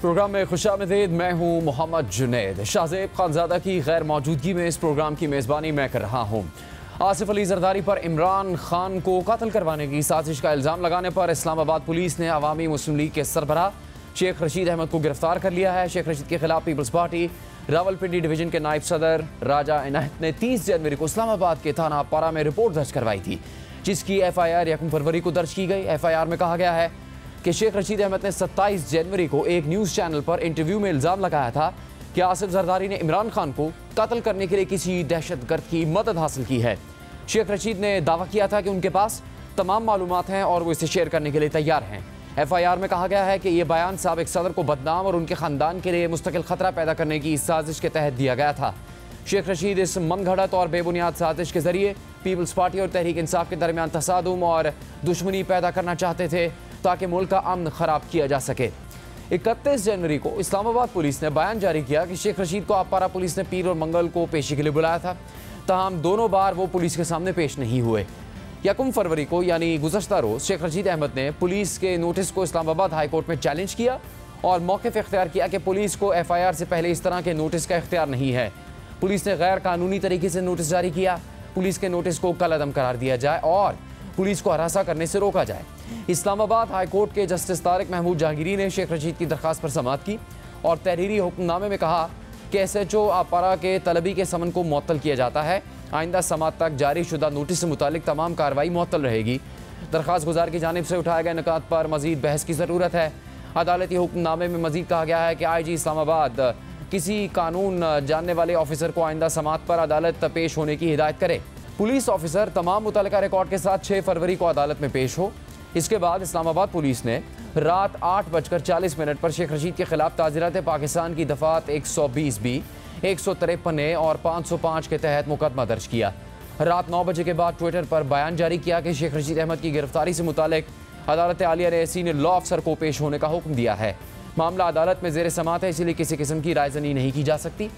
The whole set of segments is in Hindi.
प्रोग्राम में खुशामदीद। मैं हूं मोहम्मद जुनैद। शाहज़ेब खानज़ादा की गैर मौजूदगी में इस प्रोग्राम की मेज़बानी मैं कर रहा हूं। आसिफ अली जरदारी पर इमरान खान को कत्ल करवाने की साजिश का इल्ज़ाम लगाने पर इस्लामाबाद पुलिस ने अवामी मुस्लिम लीग के सरबराह शेख रशीद अहमद को गिरफ्तार कर लिया है। शेख रशीद के खिलाफ पीपल्स पार्टी रावलपिंडी डिवीजन के नायब सदर राजा इनायत ने 30 जनवरी को इस्लामाबाद के थाना पारा में रिपोर्ट दर्ज करवाई थी, जिसकी FIR 1 फरवरी को दर्ज की गई। FIR में कहा गया है कि शेख रशीद अहमद ने 27 जनवरी को एक न्यूज़ चैनल पर इंटरव्यू में इल्ज़ाम लगाया था कि आसिफ जरदारी ने इमरान खान को कत्ल करने के लिए किसी दहशतगर्द की मदद हासिल की है। शेख रशीद ने दावा किया था कि उनके पास तमाम मालूमात हैं और वो इसे शेयर करने के लिए तैयार हैं। FIR में कहा गया है कि यह बयान साबिक सदर को बदनाम और उनके ख़ानदान के लिए मुस्तकिल खतरा पैदा करने की साजिश के तहत दिया गया था। शेख रशीद इस मनगढ़ंत और बेबुनियाद साजिश के जरिए पीपल्स पार्टी और तहरीक इंसाफ के दरमियान तसादुम और दुश्मनी पैदा करना चाहते थे ताकि मुल्क का अमन खराब किया जा सके। 31 जनवरी को इस्लामाबाद पुलिस ने बयान जारी किया कि शेख रशीद को आपारा पुलिस ने पीर और मंगल को पेशी के लिए बुलाया था, ताहम दोनों बार वो पुलिस के सामने पेश नहीं हुए। 1 फरवरी को यानी गुज़श्ता रोज़ शेख रशीद अहमद ने पुलिस के नोटिस को इस्लामाबाद हाई कोर्ट में चैलेंज किया और मौक़िफ़ इख्तियार किया कि पुलिस को FIR से पहले इस तरह के नोटिस का इख्तियार नहीं है। पुलिस ने गैर कानूनी तरीके से नोटिस जारी किया। पुलिस के नोटिस को कलअदम करार दिया जाए और पुलिस को हरासा करने से रोका जाए। इस्लामाबाद हाई कोर्ट के जस्टिस तारिक महमूद जहांगीरी ने शेख रशीद की दरख्वास्त पर समाअत की और तहरीरी हुक्मनामे में कहा कि SHO आपारा के तलबी के समन को मुअत्तल किया जाता है। आइंदा समाअत तक जारी शुदा नोटिस से मुतालिक तमाम कार्रवाई मुअत्तल रहेगी। दरख्वास्त गुजार की जानिब से उठाए गए निकात पर मजीद बहस की ज़रूरत है। अदालती हुक्मनामे में मजीद कहा गया है कि IG इस्लामाबाद किसी कानून जानने वाले ऑफिसर को आइंदा समाअत पर अदालत पेश होने की हिदायत करे। पुलिस ऑफिसर तमाम मुतल्लिका रिकॉर्ड के साथ 6 फरवरी को अदालत में पेश हो। इसके बाद इस्लामाबाद पुलिस ने रात 8:40 पर शेख रशीद के खिलाफ ताज़ीरात पाकिस्तान की दफ़ात 120B, 153A और 505 के तहत मुकदमा दर्ज किया। रात 9 बजे के बाद ट्विटर पर बयान जारी किया कि शेख रशीद अहमद की गिरफ्तारी से मुतालिक अदालत आलिया ने सीनियर लॉ अफसर को पेश होने का हुक्म दिया है। मामला अदालत में ज़ेर समाअत है, इसलिए किसी किस्म की रायज़नी नहीं की जा सकती।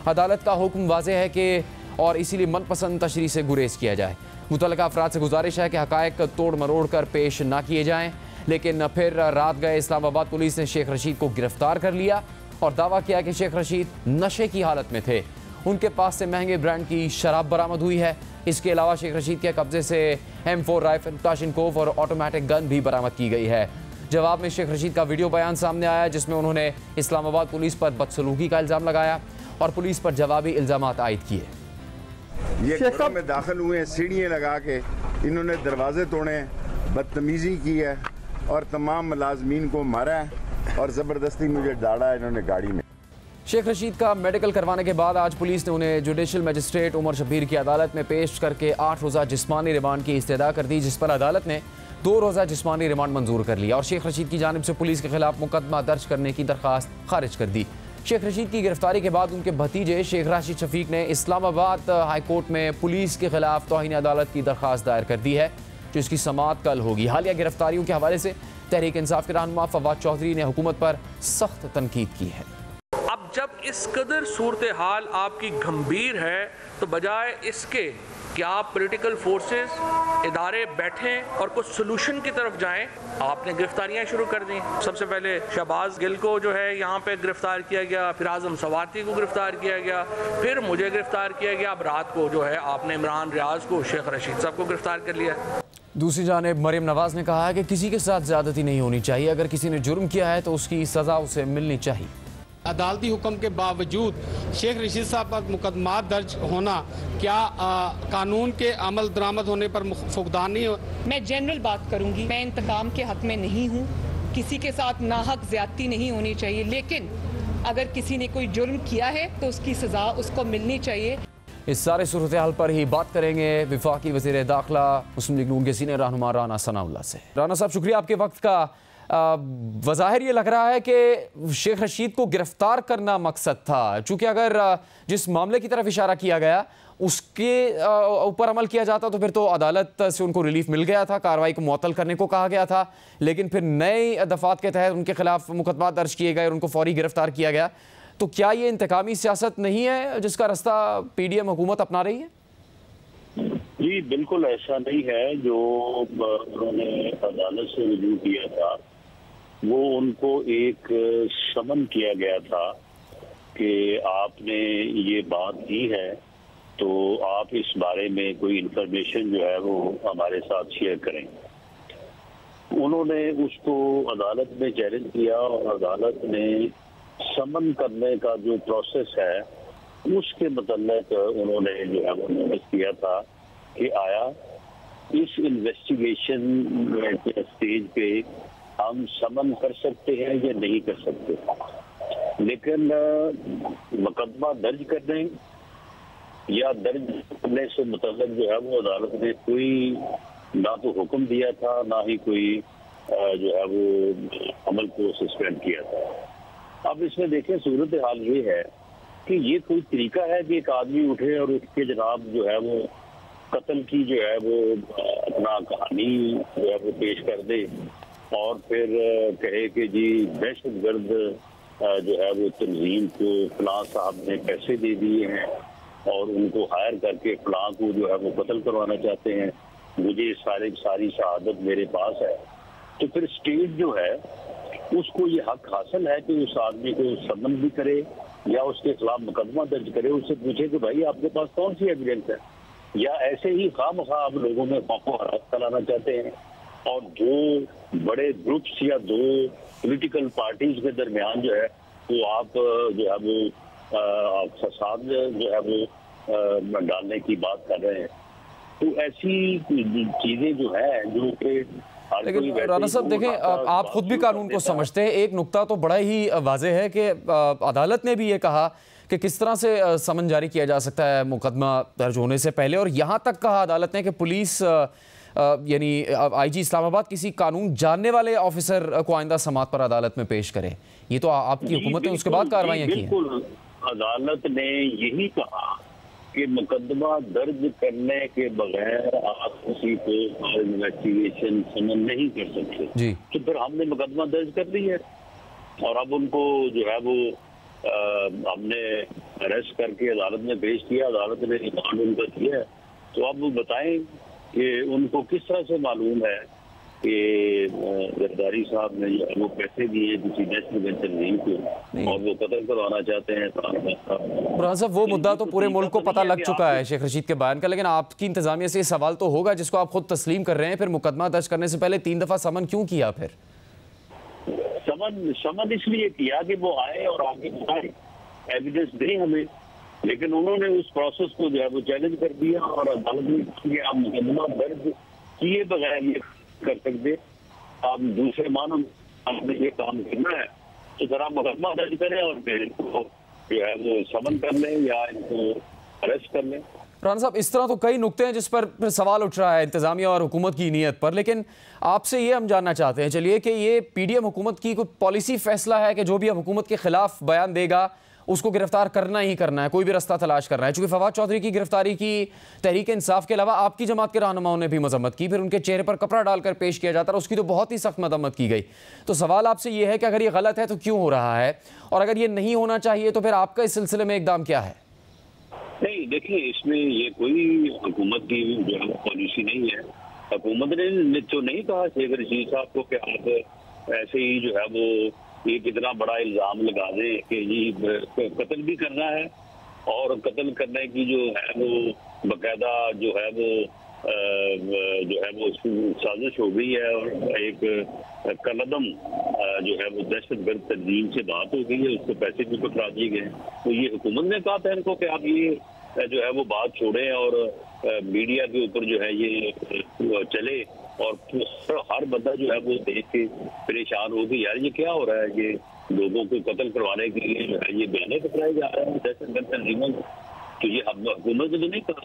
अदालत का हुक्म वाज़ेह है कि और इसीलिए मनपसंद तशरीह से गुरेज किया जाए। मुतल्लिका अफराद से गुजारिश है कि हक़ाइक़ तोड़ मरोड़ कर पेश ना किए जाएँ। लेकिन फिर रात गए इस्लामाबाद पुलिस ने शेख रशीद को गिरफ्तार कर लिया और दावा किया कि शेख रशीद नशे की हालत में थे। उनके पास से महंगे ब्रांड की शराब बरामद हुई है। इसके अलावा शेख रशीद के कब्जे से M4 राइफल, क्लाशिनकोव और ऑटोमेटिक गन भी बरामद की गई है। जवाब में शेख रशीद का वीडियो बयान सामने आया, जिसमें उन्होंने इस्लामाबाद पुलिस पर बदसलूकी का इल्ज़ाम लगाया और पुलिस पर जवाबी इल्ज़ामात आयद किए। ये घरों में दाखिल हुए, सीढ़ियाँ लगा के इन्होंने दरवाजे तोड़े, बदतमीज़ी की है और तमाम मुलाजमीन को मारा है और ज़बरदस्ती मुझे डाला है इन्होंने गाड़ी में। शेख रशीद का मेडिकल करवाने के बाद आज पुलिस ने उन्हें जुडिशल मजिस्ट्रेट उमर शब्बीर की अदालत में पेश करके 8 रोज़ा जिस्मानी रिमांड की इस्तदा कर दी, जिस पर अदालत ने 2 रोज़ा जिस्मानी रिमांड मंजूर कर लिया और शेख रशीद की जानिब से पुलिस के खिलाफ मुकदमा दर्ज करने की दरख्वास्त खारिज कर दी। शेख रशीद की गिरफ्तारी के बाद उनके भतीजे शेख राशिद शफीक ने इस्लामाबाद हाई कोर्ट में पुलिस के खिलाफ तौहीन अदालत की दरख्वास्त दायर कर दी है, जिसकी समाअत कल होगी। हालिया गिरफ्तारियों के हवाले से तहरीक इंसाफ के रहनुमा फवाद चौधरी ने हुकूमत पर सख्त तनकीद की है। अब जब इस कदर सूरत हाल आपकी गंभीर है तो बजाय इसके कि आप पॉलिटिकल फोर्सेस इदारे बैठें और कुछ सोल्यूशन की तरफ जाएं, आपने गिरफ्तारियां शुरू कर दी। सबसे पहले शहबाज गिल को जो है यहाँ पे गिरफ्तार किया गया, फिर आजम सवाती को गिरफ्तार किया गया, फिर मुझे गिरफ्तार किया गया। अब रात को जो है आपने इमरान रियाज को, शेख रशीद साहब को गिरफ्तार कर लिया। दूसरी जानिब मरियम नवाज ने कहा है कि किसी के साथ ज्यादती नहीं होनी चाहिए। अगर किसी ने जुर्म किया है तो उसकी सजा उसे मिलनी चाहिए। अदालती हुक्म के बावजूद शेख रशीद साहब पर मुकदमा दर्ज होना क्या कानून के अमल दरामद होने पर फुकदान नहीं हो? मैं जनरल बात करूंगी। मैं इंतकाम के हक में नहीं हूँ, किसी के साथ नाहक ज्यादती नहीं होनी चाहिए, लेकिन अगर किसी ने कोई जुर्म किया है तो उसकी सजा उसको मिलनी चाहिए। इस सारे सूरत हाल पर ही बात करेंगे वफाकी वज़ीर दाखिला मुस्लिम लीग नून के सीनियर रहनुमा राना सनाउल्लाह से। राना साहब, शुक्रिया आपके वक्त का। वज़ाहिर ये लग रहा है कि शेख रशीद को गिरफ्तार करना मकसद था, चूँकि अगर जिस मामले की तरफ इशारा किया गया उसके ऊपर अमल किया जाता तो फिर तो अदालत से उनको रिलीफ मिल गया था, कार्रवाई को मुअत्तल करने को कहा गया था, लेकिन फिर नए दफ़ात के तहत उनके खिलाफ मुकदमा दर्ज किए गए और उनको फौरी गिरफ्तार किया गया। तो क्या ये इंतकामी सियासत नहीं है जिसका रास्ता PDM हुकूमत अपना रही है? जी बिल्कुल ऐसा नहीं है। जो उन्होंने अदालत से रुजू किया था वो उनको एक समन किया गया था कि आपने ये बात की है तो आप इस बारे में कोई इंफॉर्मेशन जो है वो हमारे साथ शेयर करें। उन्होंने उसको अदालत में चैलेंज किया और अदालत ने समन करने का जो प्रोसेस है उसके मतलब उन्होंने जो है वो नोटिस किया था कि आया इस इन्वेस्टिगेशन के स्टेज पे हम समन कर सकते हैं या नहीं कर सकते। लेकिन मुकदमा दर्ज करने या दर्ज करने से मतलब जो है वो अदालत ने कोई ना तो हुक्म दिया था ना ही कोई जो है वो अमल को सस्पेंड किया था। अब इसमें देखें सूरत हाल ये है कि ये कोई तरीका है कि एक आदमी उठे और उठ के जनाब जो है वो कत्ल की जो है वो अपना कहानी जो है वो पेश कर दे और फिर कहे कि जी दहशतगर्द जो है वो तंजीम को फलां साहब ने पैसे दे दिए हैं और उनको हायर करके फलां को जो है वो कत्ल करवाना चाहते हैं, मुझे सारी शहादत मेरे पास है। तो फिर स्टेट जो है उसको ये हक हासिल है कि उस आदमी को समन भी करे या उसके खिलाफ मुकदमा दर्ज करे, उससे पूछे कि भाई आपके पास कौन सी एविडेंस है, या ऐसे ही खामखा आप लोगों में खौफ हरास फैलाना चाहते हैं। और दो बड़े ग्रुप्स या दो पॉलिटिकल पार्टीज के दरमियान जो है वो आप जो है वो फसाद जो है वो डालने की बात कर रहे हैं। तो ऐसी चीजें जो है जो कि लेकिन राणा साहब देखें, आप खुद भी कानून को समझते हैं। एक नुक्ता तो बड़ा ही वाज़ेह है कि अदालत ने भी ये कहा कि किस तरह से समन जारी किया जा सकता है मुकदमा दर्ज होने से पहले, और यहाँ तक कहा अदालत ने कि पुलिस यानी आईजी इस्लामाबाद किसी कानून जानने वाले ऑफिसर को आइंदा समाअत पर अदालत में पेश करे। ये तो आपकी हुकूमत ने उसके बाद कार्रवाइयाँ की हैं। अदालत ने यही कहा कि मुकदमा दर्ज करने के बगैर आप किसी को इन्वेस्टिगेशन समन नहीं कर सकते जी। तो फिर हमने मुकदमा दर्ज कर ली है और अब उनको जो है वो हमने अरेस्ट करके अदालत में पेश किया, अदालत ने रिमांड उनका किया है। तो अब वो बताएं कि उनको किस तरह से मालूम है कि जरदारी साहब ने जो है वो पैसे दिए किसी दहशतगर्द तंजीम को और वो कत्ल करवाना चाहते हैं। बुरहान साहब, वो मुद्दा तो पूरे मुल्क को पता लग चुका है शेख रशीद के बयान का, लेकिन आपकी इंतजामिया से ये सवाल तो होगा जिसको आप खुद तस्लीम कर रहे हैं, फिर मुकदमा दर्ज करने से पहले 3 दफा समन क्यों किया? फिर समन इसलिए किया कि वो आए और आगे बताए, एविडेंस दें हमें, लेकिन उन्होंने उस प्रोसेस को जो है वो चैलेंज कर दिया और अदालत ने आप मुकदमा दर्ज किए बगैर ये कर सकते, आप दूसरे मानो आपने ये काम करना है तो जरा मुकदमा दर्ज करें और फिर इनको जो है वो समन कर लें या इनको अरेस्ट कर लें। राणा साहब, इस तरह तो कई नुक्ते हैं जिस पर सवाल उठ रहा है इंतजामिया और हुकूमत की नीयत पर, लेकिन आपसे ये हम जानना चाहते हैं चलिए कि ये पीडीएम हुकूमत की कोई पॉलिसी फैसला है कि जो भी अब हुकूमत के खिलाफ बयान देगा उसको गिरफ्तार करना ही करना है, कोई भी रास्ता तलाश करना है? चूंकि फवाद चौधरी की गिरफ्तारी की तहरीक इंसाफ के अलावा आपकी जमात के रहनुमाओं ने भी मजम्मत की, फिर उनके चेहरे पर कपड़ा डालकर पेश किया जाता है, उसकी तो बहुत ही सख्त मजम्मत की गई। तो सवाल आपसे ये है कि अगर ये गलत है तो क्यों हो रहा है, और अगर ये नहीं होना चाहिए तो फिर आपका इस सिलसिले में इकदाम क्या है? नहीं, देखिए इसमें ये कोई हुकूमत की जो है पॉलिसी नहीं है। हुकूमत ने तो नहीं कहा शेख रशीद साहब को कि आप ऐसे ही जो है वो एक इतना बड़ा इल्जाम लगा दें कि जी कत्ल भी करना है और कत्ल करने की जो है वो बाकायदा जो है वो साजिश हो गई है और एक कलदम जो है वो दहशतगर्द तंजीम से बात हो गई है, उसको पैसे भी पकड़ा दिए गए। तो ये हुकूमत ने कहा था इनको कि आप ये जो है वो बात छोड़ें और मीडिया के ऊपर जो है ये चले और हर बंदा जो है वो देख के परेशान हो गई, यार ये क्या हो रहा है, ये लोगों को कत्ल करवाने के लिए जो है ये बयाने पकड़ाए जा रहे हैं दहशतगर्द तंजीमों को। तो ये हुकूमत ने तो नहीं कहा।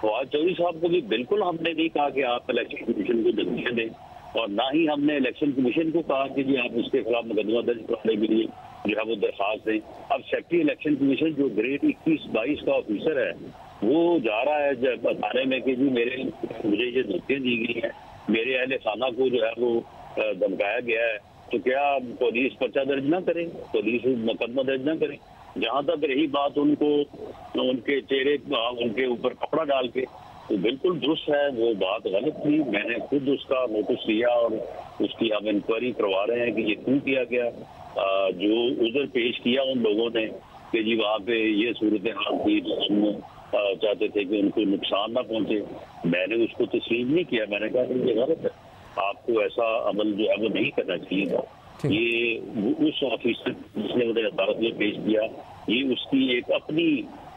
फवाद चौधरी साहब को भी बिल्कुल हमने नहीं कहा कि आप इलेक्शन कमीशन को धमकियां दें, और ना ही हमने इलेक्शन कमीशन को कहा कि जी आप उसके खिलाफ मुकदमा दर्ज कराने के लिए जो है वो दरखास्त दें। अब सेक्रेटरी इलेक्शन कमीशन जो ग्रेड 21-22 का ऑफिसर है वो जा रहा है बताने में कि जी मुझे ये धमकियां दी गई हैं, मेरे अहले खाना को जो है वो धमकाया गया है, तो क्या पुलिस पर्चा दर्ज ना करें, पुलिस मुकदमा दर्ज ना करें? जहाँ तक रही बात उनको उनके चेहरे उनके ऊपर कपड़ा डाल के, तो बिल्कुल दुरुस्त है, वो बात गलत थी। मैंने खुद उसका नोटिस लिया और उसकी हम इंक्वायरी करवा रहे हैं कि ये क्यों किया गया। जो उधर पेश किया उन लोगों ने कि जी वहाँ पे ये सूरत हाल थी, हम चाहते थे कि उनको नुकसान ना पहुंचे। मैंने उसको तस्लीम नहीं किया, मैंने कहा कि ये गलत है, आपको ऐसा अमल जो है वो नहीं करना चाहिए था। ये उस ऑफिसर जिसने उन्हें अदालत में पेश किया, ये उसकी एक अपनी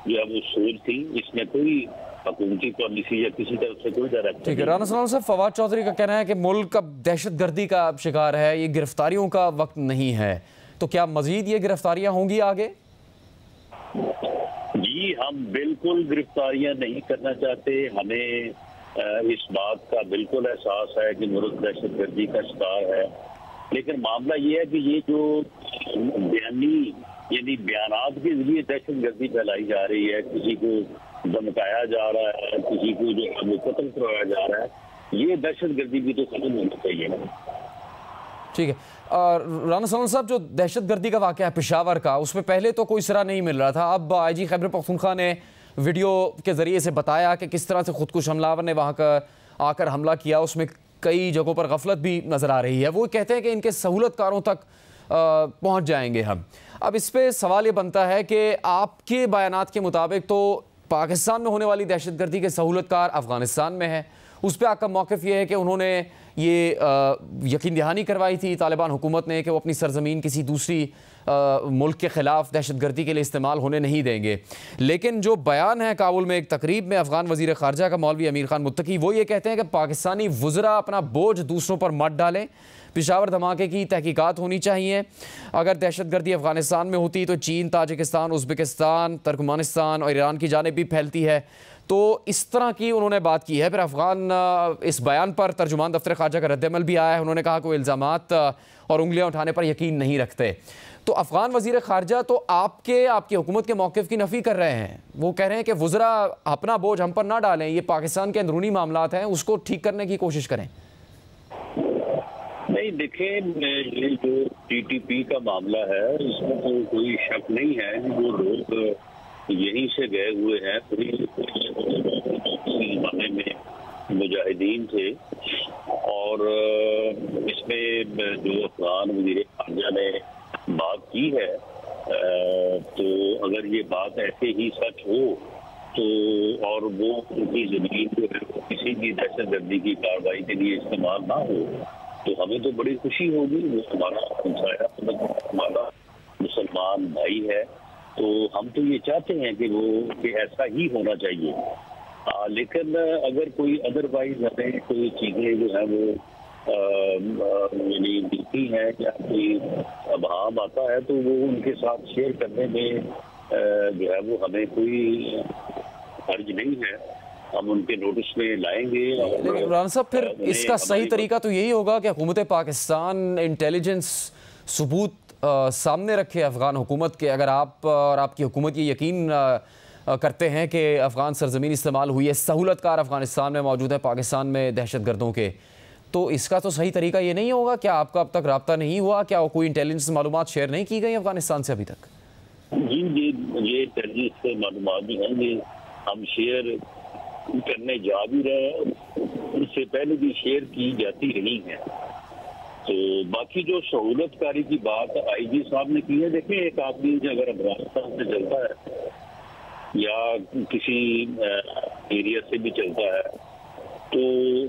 जो है वो सोच थी, इसमें कोई हुकूमती पॉलिसी या किसी तरफ से कोई डायरेक्ट। ठीक है, राना सलाम साहब, फवाद चौधरी का कहना है कि मुल्क अब दहशतगर्दी का शिकार है, ये गिरफ्तारियों का वक्त नहीं है, तो क्या मजीद ये गिरफ्तारियां होंगी आगे? जी, हम बिल्कुल गिरफ्तारियां नहीं करना चाहते। हमें इस बात का बिल्कुल एहसास है कि मुल्क दहशतगर्दी का शिकार है, लेकिन मामला ये है कि ये जो बयानी यानी बयानात के जरिए दहशतगर्दी फैलाई जा रही है, किसी को धमकाया जा रहा है, किसी को जो है वो कत्ल करवाया जा रहा है, ये दहशतगर्दी भी तो खत्म होनी चाहिए। ठीक है, राना सलाम साहब, जो दहशतगर्दी का वाक़या है पेशावर का, उसमें पहले तो कोई सिरा नहीं मिल रहा था। अब IG खैबर पख्तूनख्वा ने वीडियो के ज़रिए से बताया कि किस तरह से खुदकुश हमलावर ने वहाँ का आकर हमला किया। उसमें कई जगहों पर गफलत भी नज़र आ रही है। वो कहते हैं कि इनके सहूलतकारों तक पहुँच जाएंगे हम। अब इस पर सवाल ये बनता है कि आपके बयानात के मुताबिक तो पाकिस्तान में होने वाली दहशतगर्दी के सहूलतकार अफ़गानिस्तान में है, उस पर आपका मौक़िफ़ ये है कि उन्होंने ये यकीन दहानी करवाई थी तालिबान हुकूमत ने कि वो अपनी सरजमीन किसी दूसरी मुल्क के ख़िलाफ़ दहशतगर्दी के लिए इस्तेमाल होने नहीं देंगे। लेकिन जो बयान है काबुल में एक तकरीब में अफ़गान वज़ीर ख़ारजा का मौलवी अमीर खान मुत्तकी, वो ये कहते हैं कि पाकिस्तानी वज़रा अपना बोझ दूसरों पर मत डालें, पेशावर धमाके की तहकीकात होनी चाहिए। अगर दहशतगर्दी अफ़गानिस्तान में होती तो चीन, ताजिकिस्तान, उज़्बेकिस्तान, तुर्कमानिस्तान और ईरान की जानिब भी फैलती है। तो इस तरह की उन्होंने बात की है। फिर अफ़गान इस बयान पर तर्जुमान दफ्तर ख़ारजा का रद्दअमल भी आया है। उन्होंने कहा कि वो इल्ज़ामात और उंगलियां उठाने पर यकीन नहीं रखते। तो अफ़गान वज़ीर ख़ारजा तो आपकी हुकूमत के मौक़िफ़ की नफ़ी कर रहे हैं। वो कह रहे हैं कि वज़रा अपना बोझ हम पर ना डालें, ये पाकिस्तान के अंदरूनी मामलात हैं, उसको ठीक करने की कोशिश करें। नहीं, देखें, ये जो TTP का मामला है, इसमें तो कोई शक नहीं है कि वो लोग यहीं से गए हुए हैं। ज़माने में मुजाहिदीन थे और इसमें जो अफ़गान वज़ीर ख़ारजा ने बात की है, तो अगर ये बात ऐसे ही सच हो तो और वो उनकी ज़मीन जो है किसी भी दहशतगर्दी की कार्रवाई के लिए इस्तेमाल ना हो तो हमें तो बड़ी खुशी होगी। वो हमारा हमसाया, हमारा मुसलमान भाई है, तो हम तो ये चाहते हैं कि ऐसा ही होना चाहिए। लेकिन अगर कोई अदरवाइज हमें कोई चीज़ें जो है वो यानी दिखती हैं या कोई अभाव आता है तो वो उनके साथ शेयर करने में जो है वो हमें कोई हर्ज नहीं है, हम उनके नोटिस में लाएंगे। लेकिन राना साहब, फिर इसका सही तरीका तो यही होगा कि हुकूमत पाकिस्तान इंटेलिजेंस सबूत सामने रखे अफ़गान हुकूमत के। अगर आप और आपकी हुकूमत ये यकीन करते हैं कि अफ़गान सरजमीन इस्तेमाल हुई है, सहूलतकार अफ़गानिस्तान में मौजूद है पाकिस्तान में दहशतगर्दों के, तो इसका तो सही तरीका ये नहीं होगा? क्या आपका अब तक रब्ता नहीं हुआ? क्या कोई इंटेलिजेंस मालूमात शेयर नहीं की गई अफ़गानिस्तान से अभी तक? जी, ये इंटेलिजेंस मालूमात भी हैं, ये हम शेयर करने जा भी रहे हैं, उससे पहले भी शेयर की जाती रही है। तो बाकी जो सहूलतकारी की बात IG साहब ने की है, देखें, एक आदमी अगर अफगानिस्तान से चलता है या किसी एरिया से भी चलता है तो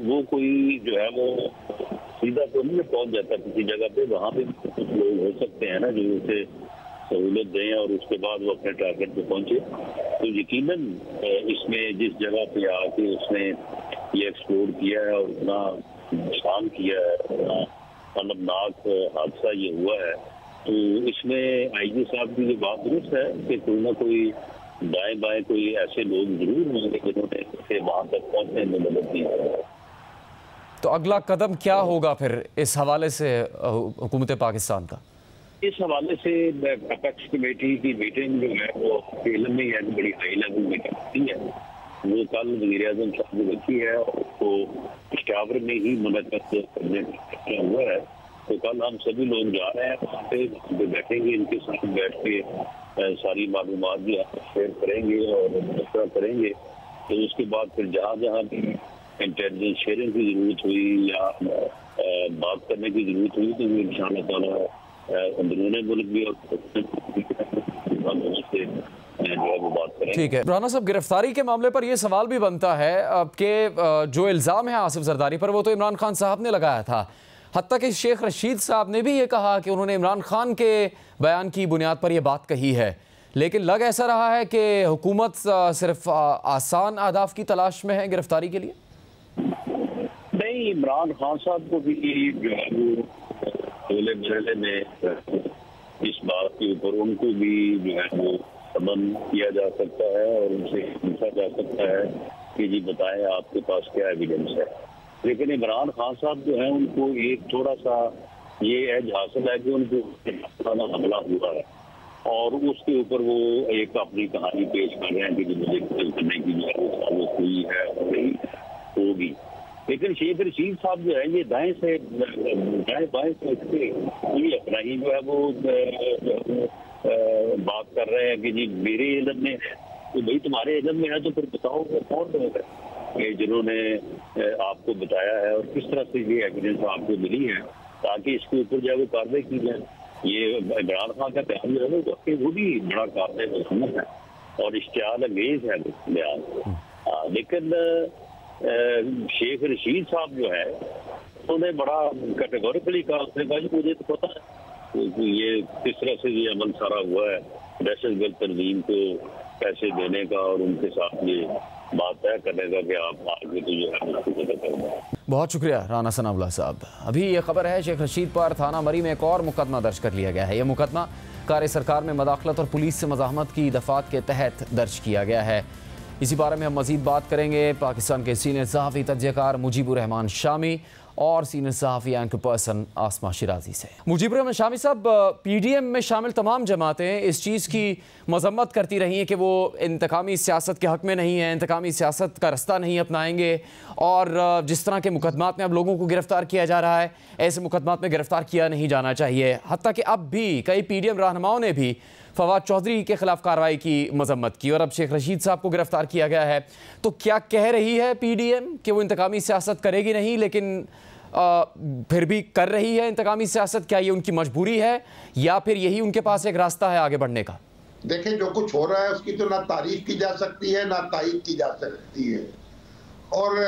वो कोई जो है वो सीधा तो नहीं पहुंच जाता किसी जगह पे। वहाँ पे कुछ लोग हो सकते हैं ना जो उसे सहूलत दें और उसके बाद वो अपने टारगेट पे पहुंचे। तो यकीनन इसमें जिस जगह पे आके उसने ये एक्सप्लोर किया है और उतना नुकसान किया है, उतना अलमनाक हादसा ये हुआ है, तो इसमें IG साहब की ये बात दुरुस्त है कि कोई ना कोई दाएं बाएं कोई ऐसे लोग जरूर होंगे जिन्होंने वहां तक पहुंचने में मदद की है। तो अगला कदम क्या होगा फिर इस हवाले से हुकूमत पाकिस्तान का? इस हवाले से अपेक्स कमेटी की मीटिंग जो है वो केलम में है, बड़ी हाई लेवल मीटिंग होती है, वो कल वज़ीर आज़म साहब ने रखी है और उसको पेशावर में ही मुनक़्क़द करने का हुआ है। तो कल हम सभी लोग जा रहे हैं वहाँ पे बैठेंगे, इनके साथ बैठ के सारी मालूमात भी शेयर करेंगे और मशवरा करेंगे तो उसके बाद फिर जहाँ जहाँ भी इंटेलिजेंस शेयरिंग की जरूरत हुई या बात करने की जरूरत हुई तो वो इंशाअल्लाह ताला अंदरूनी मुल्क भी और जो है वो बात करें। ठीक है राना साहब, गिरफ्तारी के मामले पर यह सवाल भी बनता है कि जो इल्ज़ाम है आसिफ जरदारी पर वो तो इमरान खान साहब ने लगाया था। हत्ता कि शेख रशीद साहब ने भी ये कहा कि उन्होंने इमरान खान के बयान की बुनियाद पर यह बात कही है, लेकिन लग ऐसा रहा है कि हुकूमत सिर्फ आसान अहदाफ की तलाश में है गिरफ्तारी के लिए। नहीं, इमरान खान साहब को भी जो है वो अगले मरहले में इस बात के ऊपर उनको भी जो है वो समन किया जा सकता है और उनसे पूछा जा सकता है कि जी बताएं आपके पास क्या एविडेंस है। लेकिन इमरान खान साहब जो है उनको एक थोड़ा सा ये एज हासिल है कि उनको हमला हुआ है और उसके ऊपर वो एक अपनी कहानी पेश कर रहे हैं कि मुझे कत्ल करने की जो है वो हुई है और नहीं होगी। लेकिन शेख रशीद साहब जो है ये दाएं बाएं सोच के ये अपना ही जो है वो बात कर रहे हैं कि जी मेरे इल्म में है, तो भाई तुम्हारे इल्म में है तो फिर बताओ कौन लोग है कि जिन्होंने आपको बताया है और किस तरह से ये एविडेंस आपको मिली है ताकि इसके ऊपर जो है वो कार्रवाई की जाए। ये इमरान खान का बयान जो है वो भी बड़ा कार्रवाई मसम्मत है और इश्तियाल अंगेज है बयान। लेकिन शेख रशीद साहब जो है उन्होंने बड़ा कैटेगोरिकली कहा, उसने कहा जी मुझे तो पता है ये किस तरह से ये अमल सारा हुआ है दहशतगर्द तंजीम को पैसे देने का और उनके साथ ये बात तय करने का कि आप आगे तो जो है उसको पता करना। बहुत शुक्रिया राना सनाउल्लाह साहब। अभी ये खबर है शेख रशीद पर थाना मरी में एक और मुकदमा दर्ज कर लिया गया है। यह मुकदमा कार सरकार में मदाखलत और पुलिस से मज़ाहमत की दफात के तहत दर्ज किया गया है। इसी बारे में हम मजीद बात करेंगे पाकिस्तान के सीनियर सहाफ़ी तज्ज़ियाकार मुजीबुर रहमान शामी और सीनियर सहाफ़ी एंकर पर्सन आसमा शिराजी से। मुजीबुर रहमान शामी साहब, PDM में शामिल तमाम जमातें इस चीज़ की मजम्मत करती रही हैं कि वो इंतकामी सियासत के हक़ में नहीं है, इंतकामी सियासत का रास्ता नहीं अपनाएंगे और जिस तरह के मुकदमात में अब लोगों को गिरफ़्तार किया जा रहा है ऐसे मुकदमात में गिरफ़्तार किया नहीं जाना चाहिए। हत्ता कि अब भी कई PDM रहनुमाओं ने भी फवाद चौधरी के खिलाफ कार्रवाई की मजम्मत की और अब शेख रशीद साहब को गिरफ्तार किया गया है। तो क्या कह रही है PDM कि वो इंतकामी सियासत करेगी नहीं लेकिन फिर भी कर रही है इंतकामी सियासत? क्या ये उनकी मजबूरी है या फिर यही उनके पास एक रास्ता है आगे बढ़ने का? देखिए, जो कुछ हो रहा है उसकी तो ना तारीफ की जा सकती है ना तायीद की जा सकती है और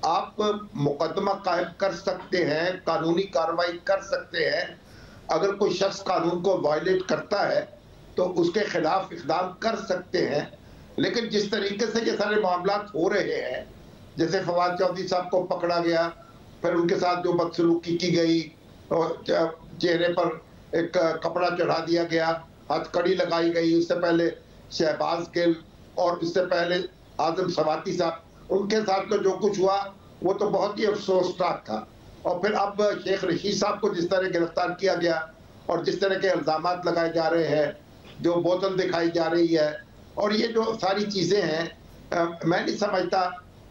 आप मुकदमा कायम कर सकते हैं, कानूनी कार्रवाई कर सकते हैं। अगर कोई शख्स कानून को वायलेट करता है तो उसके खिलाफ इक़दाम कर सकते हैं। लेकिन जिस तरीके से ये सारे मामला हो रहे हैं, जैसे फवाद चौधरी साहब को पकड़ा गया, फिर उनके साथ जो बदसलूकी की गई और चेहरे पर एक कपड़ा चढ़ा दिया गया, हथकड़ी लगाई गई, उससे पहले शहबाज गिल और उससे पहले आजम सवाती साहब, उनके साथ तो जो कुछ हुआ वो तो बहुत ही अफसोसनाक था। और फिर अब शेख रशीद साहब को जिस तरह गिरफ्तार किया गया और जिस तरह के इल्ज़ाम लगाए जा रहे हैं, जो बोतल दिखाई जा रही है और ये जो सारी चीज़ें हैं, मैं नहीं समझता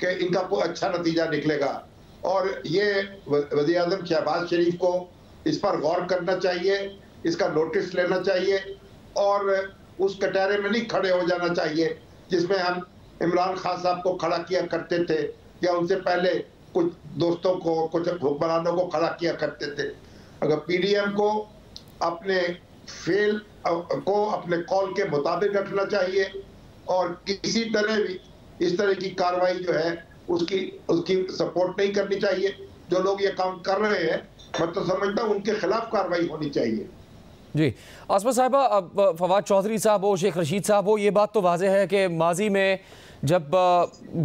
कि इनका कोई अच्छा नतीजा निकलेगा। और ये वज़ीर आज़म शहबाज शरीफ को इस पर गौर करना चाहिए, इसका नोटिस लेना चाहिए और उस कटहरे में नहीं खड़े हो जाना चाहिए जिसमें हम इमरान खान साहब को खड़ा किया करते थे या उनसे पहले कुछ दोस्तों को, कुछ हुक्मरानों को खड़ा किया करते थे। अगर PDM को अपने फेल को अपने कॉल के मुताबिक रखना चाहिए और किसी तरह भी इस तरह की कार्रवाई जो है उसकी सपोर्ट नहीं करनी चाहिए। जो लोग ये काम कर रहे हैं, मैं तो समझता हूँ उनके खिलाफ कार्रवाई होनी चाहिए। जी आसमा साहिबा, अब फवाद चौधरी साहब हो, शेख रशीद साहब हो, ये बात तो वाज़ेह है कि माजी में जब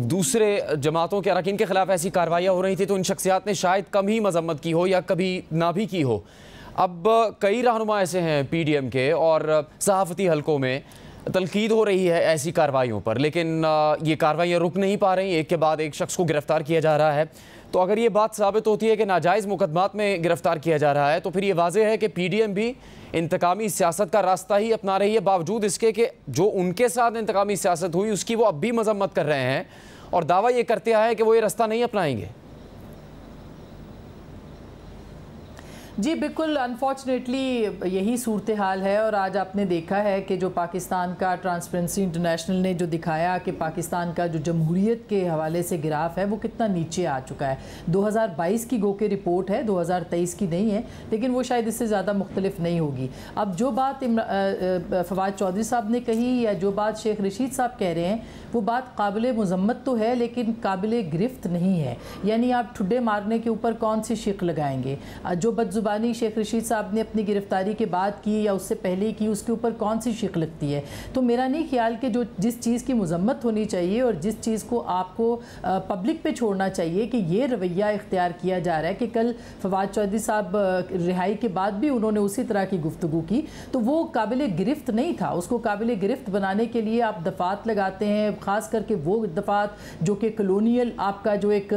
दूसरे जमातों के अरकान के खिलाफ ऐसी कार्रवाइयाँ हो रही थी तो उन शख्सियात ने शायद कम ही मजम्मत की हो या कभी ना भी की हो। अब कई रहनुमा ऐसे हैं PDM के और सहाफ़ती हलकों में तलकीद हो रही है ऐसी कार्रवाइयों पर, लेकिन ये कार्रवाइयाँ रुक नहीं पा रही, एक के बाद एक शख्स को गिरफ्तार किया जा रहा है। तो अगर ये बात साबित होती है कि नाजायज़ मुकदमात में गिरफ्तार किया जा रहा है तो फिर ये वाज़ेह है कि PDM भी इंतकामी सियासत का रास्ता ही अपना रही है, बावजूद इसके कि जो उनके साथ इंतकामी सियासत हुई उसकी वो अब भी मजम्मत कर रहे हैं और दावा ये करते आए कि वो ये रास्ता नहीं अपनाएंगे। जी बिल्कुल, अनफॉर्चुनेटली यही सूरत हाल है। और आज आपने देखा है कि जो पाकिस्तान का ट्रांसपेरेंसी इंटरनेशनल ने जो दिखाया कि पाकिस्तान का जो जमहूरियत के हवाले से ग्राफ है वो कितना नीचे आ चुका है। 2022 की गो के रिपोर्ट है, 2023 की नहीं है, लेकिन वो शायद इससे ज़्यादा मुख्तलिफ नहीं होगी। अब जो बात फवाद चौधरी साहब ने कही या जो बात शेख रशीद साहब कह रहे हैं वो बात काबिल मज़म्मत तो है, लेकिन काबिल गिरफ्त नहीं है। यानी आप ठुड्डे मारने के ऊपर कौन सी शिक लगाएंगे? जो बदजुबानी शेख रशीद साहब ने अपनी गिरफ्तारी के बाद की या उससे पहले की, उसके ऊपर कौन सी शिक लगती है? तो मेरा नहीं ख्याल कि जो जिस चीज़ की मज़म्मत होनी चाहिए और जिस चीज़ को आपको पब्लिक पे छोड़ना चाहिए कि ये रवैया इख्तियार किया जा रहा है कि कल फवाद चौधरी साहब रिहाई के बाद भी उन्होंने उसी तरह की गुफ्तगू की, तो वो काबिल गिरफ्त नहीं था। उसको काबिल गिरफ्त बनाने के लिए आप दफ़ात लगाते हैं, ख़ास करके वो दफ़ात जो कि कलोनियल आपका जो एक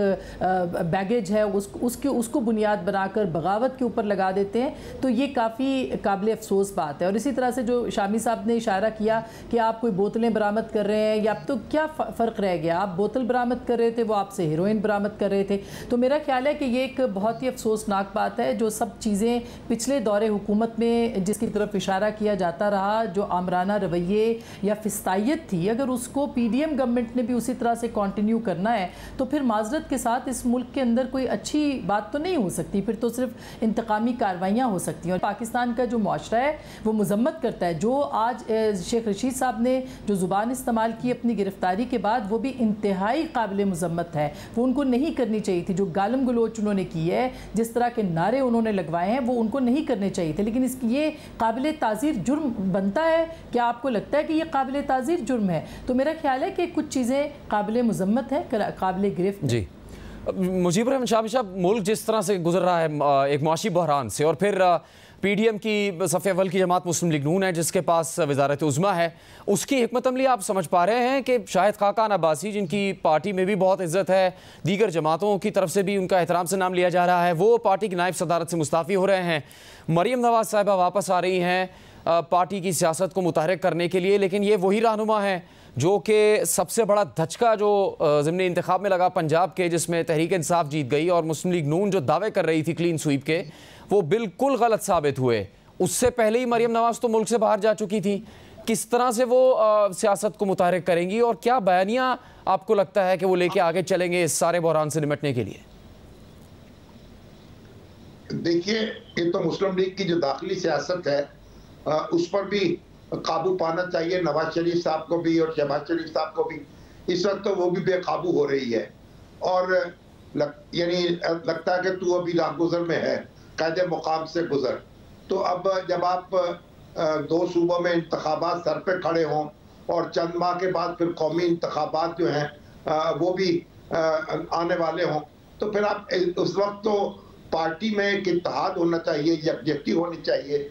बैगेज है उसको बुनियाद बनाकर बगावत के ऊपर लगा देते हैं। तो ये काफ़ी काबिल अफसोस बात है। और इसी तरह से जो शामी साहब ने इशारा किया कि आप कोई बोतलें बरामद कर रहे हैं, या अब तो क्या फ़र्क रह गया? आप बोतल बरामद कर रहे थे, वो आपसे हेरोइन बरामद कर रहे थे। तो मेरा ख्याल है कि ये एक बहुत ही अफसोसनाक बात है। जो सब चीज़ें पिछले दौरे हुकूमत में जिसकी तरफ इशारा किया जाता रहा, जो आमराना रवैये या फिस्तायत थी, अगर उसको PDM गवर्नमेंट ने भी उसी तरह से कंटिन्यू करना है तो फिर माजरत के साथ इस मुल्क के अंदर कोई अच्छी बात तो नहीं हो सकती। फिर तो सिर्फ इंतकामी कार्रवाइयाँ हो सकती हैं। और पाकिस्तान का जो मुआशरा है वो मजम्मत करता है। जो आज शेख रशीद साहब ने जो ज़ुबान इस्तेमाल की अपनी गिरफ्तारी के बाद, वो भी इंतहाई काबिल मजम्मत है। वो उनको नहीं करनी चाहिए थी। जो गालम गलोच उन्होंने की है, जिस तरह के नारे उन्होंने लगवाए हैं, वो उनको नहीं करने चाहिए थे। लेकिन ये काबिल ताज़ीर जुर्म बनता है। क्या आपको लगता है कि ये काबिल ताज़ीर जुर्म है? तो मेरा ख्याल है कि कुछ चीज़ें काबिल मजम्मत है, काबिल गिरफ्त। जी, मुजीब रहमान शामी साहब, मुल्क जिस तरह से गुजर रहा है एक मुआशी बहरान से, और फिर PDM की सफ़े अव्वल की जमात मुस्लिम लीग नून है जिसके पास वज़ारत उज़्मा है, उसकी हिकमत अमली आप समझ पा रहे हैं कि शाहिद खाकान अब्बासी, जिनकी पार्टी में भी बहुत इज़्ज़त है, दीगर जमातों की तरफ से भी उनका एहतराम से नाम लिया जा रहा है, वो पार्टी की नायब सदारत से मुस्ताफ़ी हो रहे हैं, मरियम नवाज़ साहिबा वापस आ रही हैं पार्टी की सियासत को मुतहरिक करने के लिए, लेकिन ये वही रहनुमा है जो कि सबसे बड़ा धचका जो ज़िमनी इंतखाब में लगा पंजाब के, जिसमें तहरीक इंसाफ जीत गई, और मुस्लिम लीग नून जो दावे कर रही थी क्लीन स्वीप के, वो बिल्कुल गलत साबित हुए। उससे पहले ही मरियम नवाज़ तो मुल्क से बाहर जा चुकी थी। किस तरह से वो सियासत को मुतहरिक करेंगी और क्या बयानियाँ आपको लगता है कि वो लेके आगे चलेंगे इस सारे बहरान से निपटने के लिए? देखिए, ये तो मुस्लिम लीग की जो दाखिली सियासत है उस पर भी काबू पाना चाहिए, नवाज शरीफ साहब को भी और शहबाज शरीफ साहब को भी। इस वक्त तो वो भी बेकाबू हो रही है और यानी लगता है कि तू अभी राहगुजर में है, कायदे मुकाम से गुजर। तो अब जब आप 2 सूबों में इंतखाबात सर पे खड़े हों और चंद माह के बाद फिर कौमी इंतखाबात जो हैं वो भी आने वाले हों, तो फिर आप उस वक्त तो पार्टी में एक इत्तेहाद होना चाहिए, यकजहती होनी चाहिए।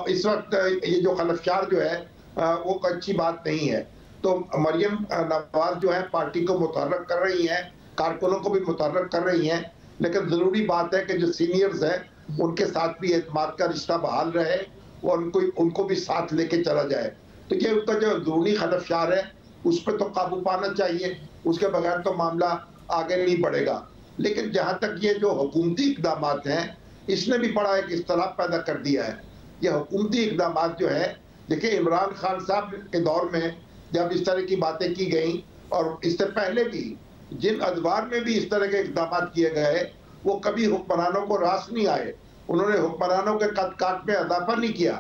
इस वक्त ये जो खलफशार जो है वो अच्छी बात नहीं है। तो मरियम नवाज जो है पार्टी को मुतहर्रिक कर रही हैं, कारकुनों को भी मुतहर्रिक कर रही हैं, लेकिन ज़रूरी बात है कि जो सीनियर्स हैं उनके साथ भी एतमाद का रिश्ता बहाल रहे और उनको भी साथ लेके चला जाए। तो ये उनका जो ज़रूरी खलफशार है उस पर तो काबू पाना चाहिए, उसके बगैर तो मामला आगे नहीं बढ़ेगा। लेकिन जहाँ तक ये जो हुकूमती इक़दाम हैं, इसने भी बड़ा एक इख्तलाफ पैदा कर दिया है। ये हुकूमती इक़दाम जो है, देखिए इमरान खान साहब के दौर में जब इस तरह की बातें की गई और इससे पहले भी जिन अदवार में भी इस तरह के इक़दाम किए गए, वो कभी हुक्मरानों को रास नहीं आए। उन्होंने हुक्मरानों के कद काट में इजाफा नहीं किया,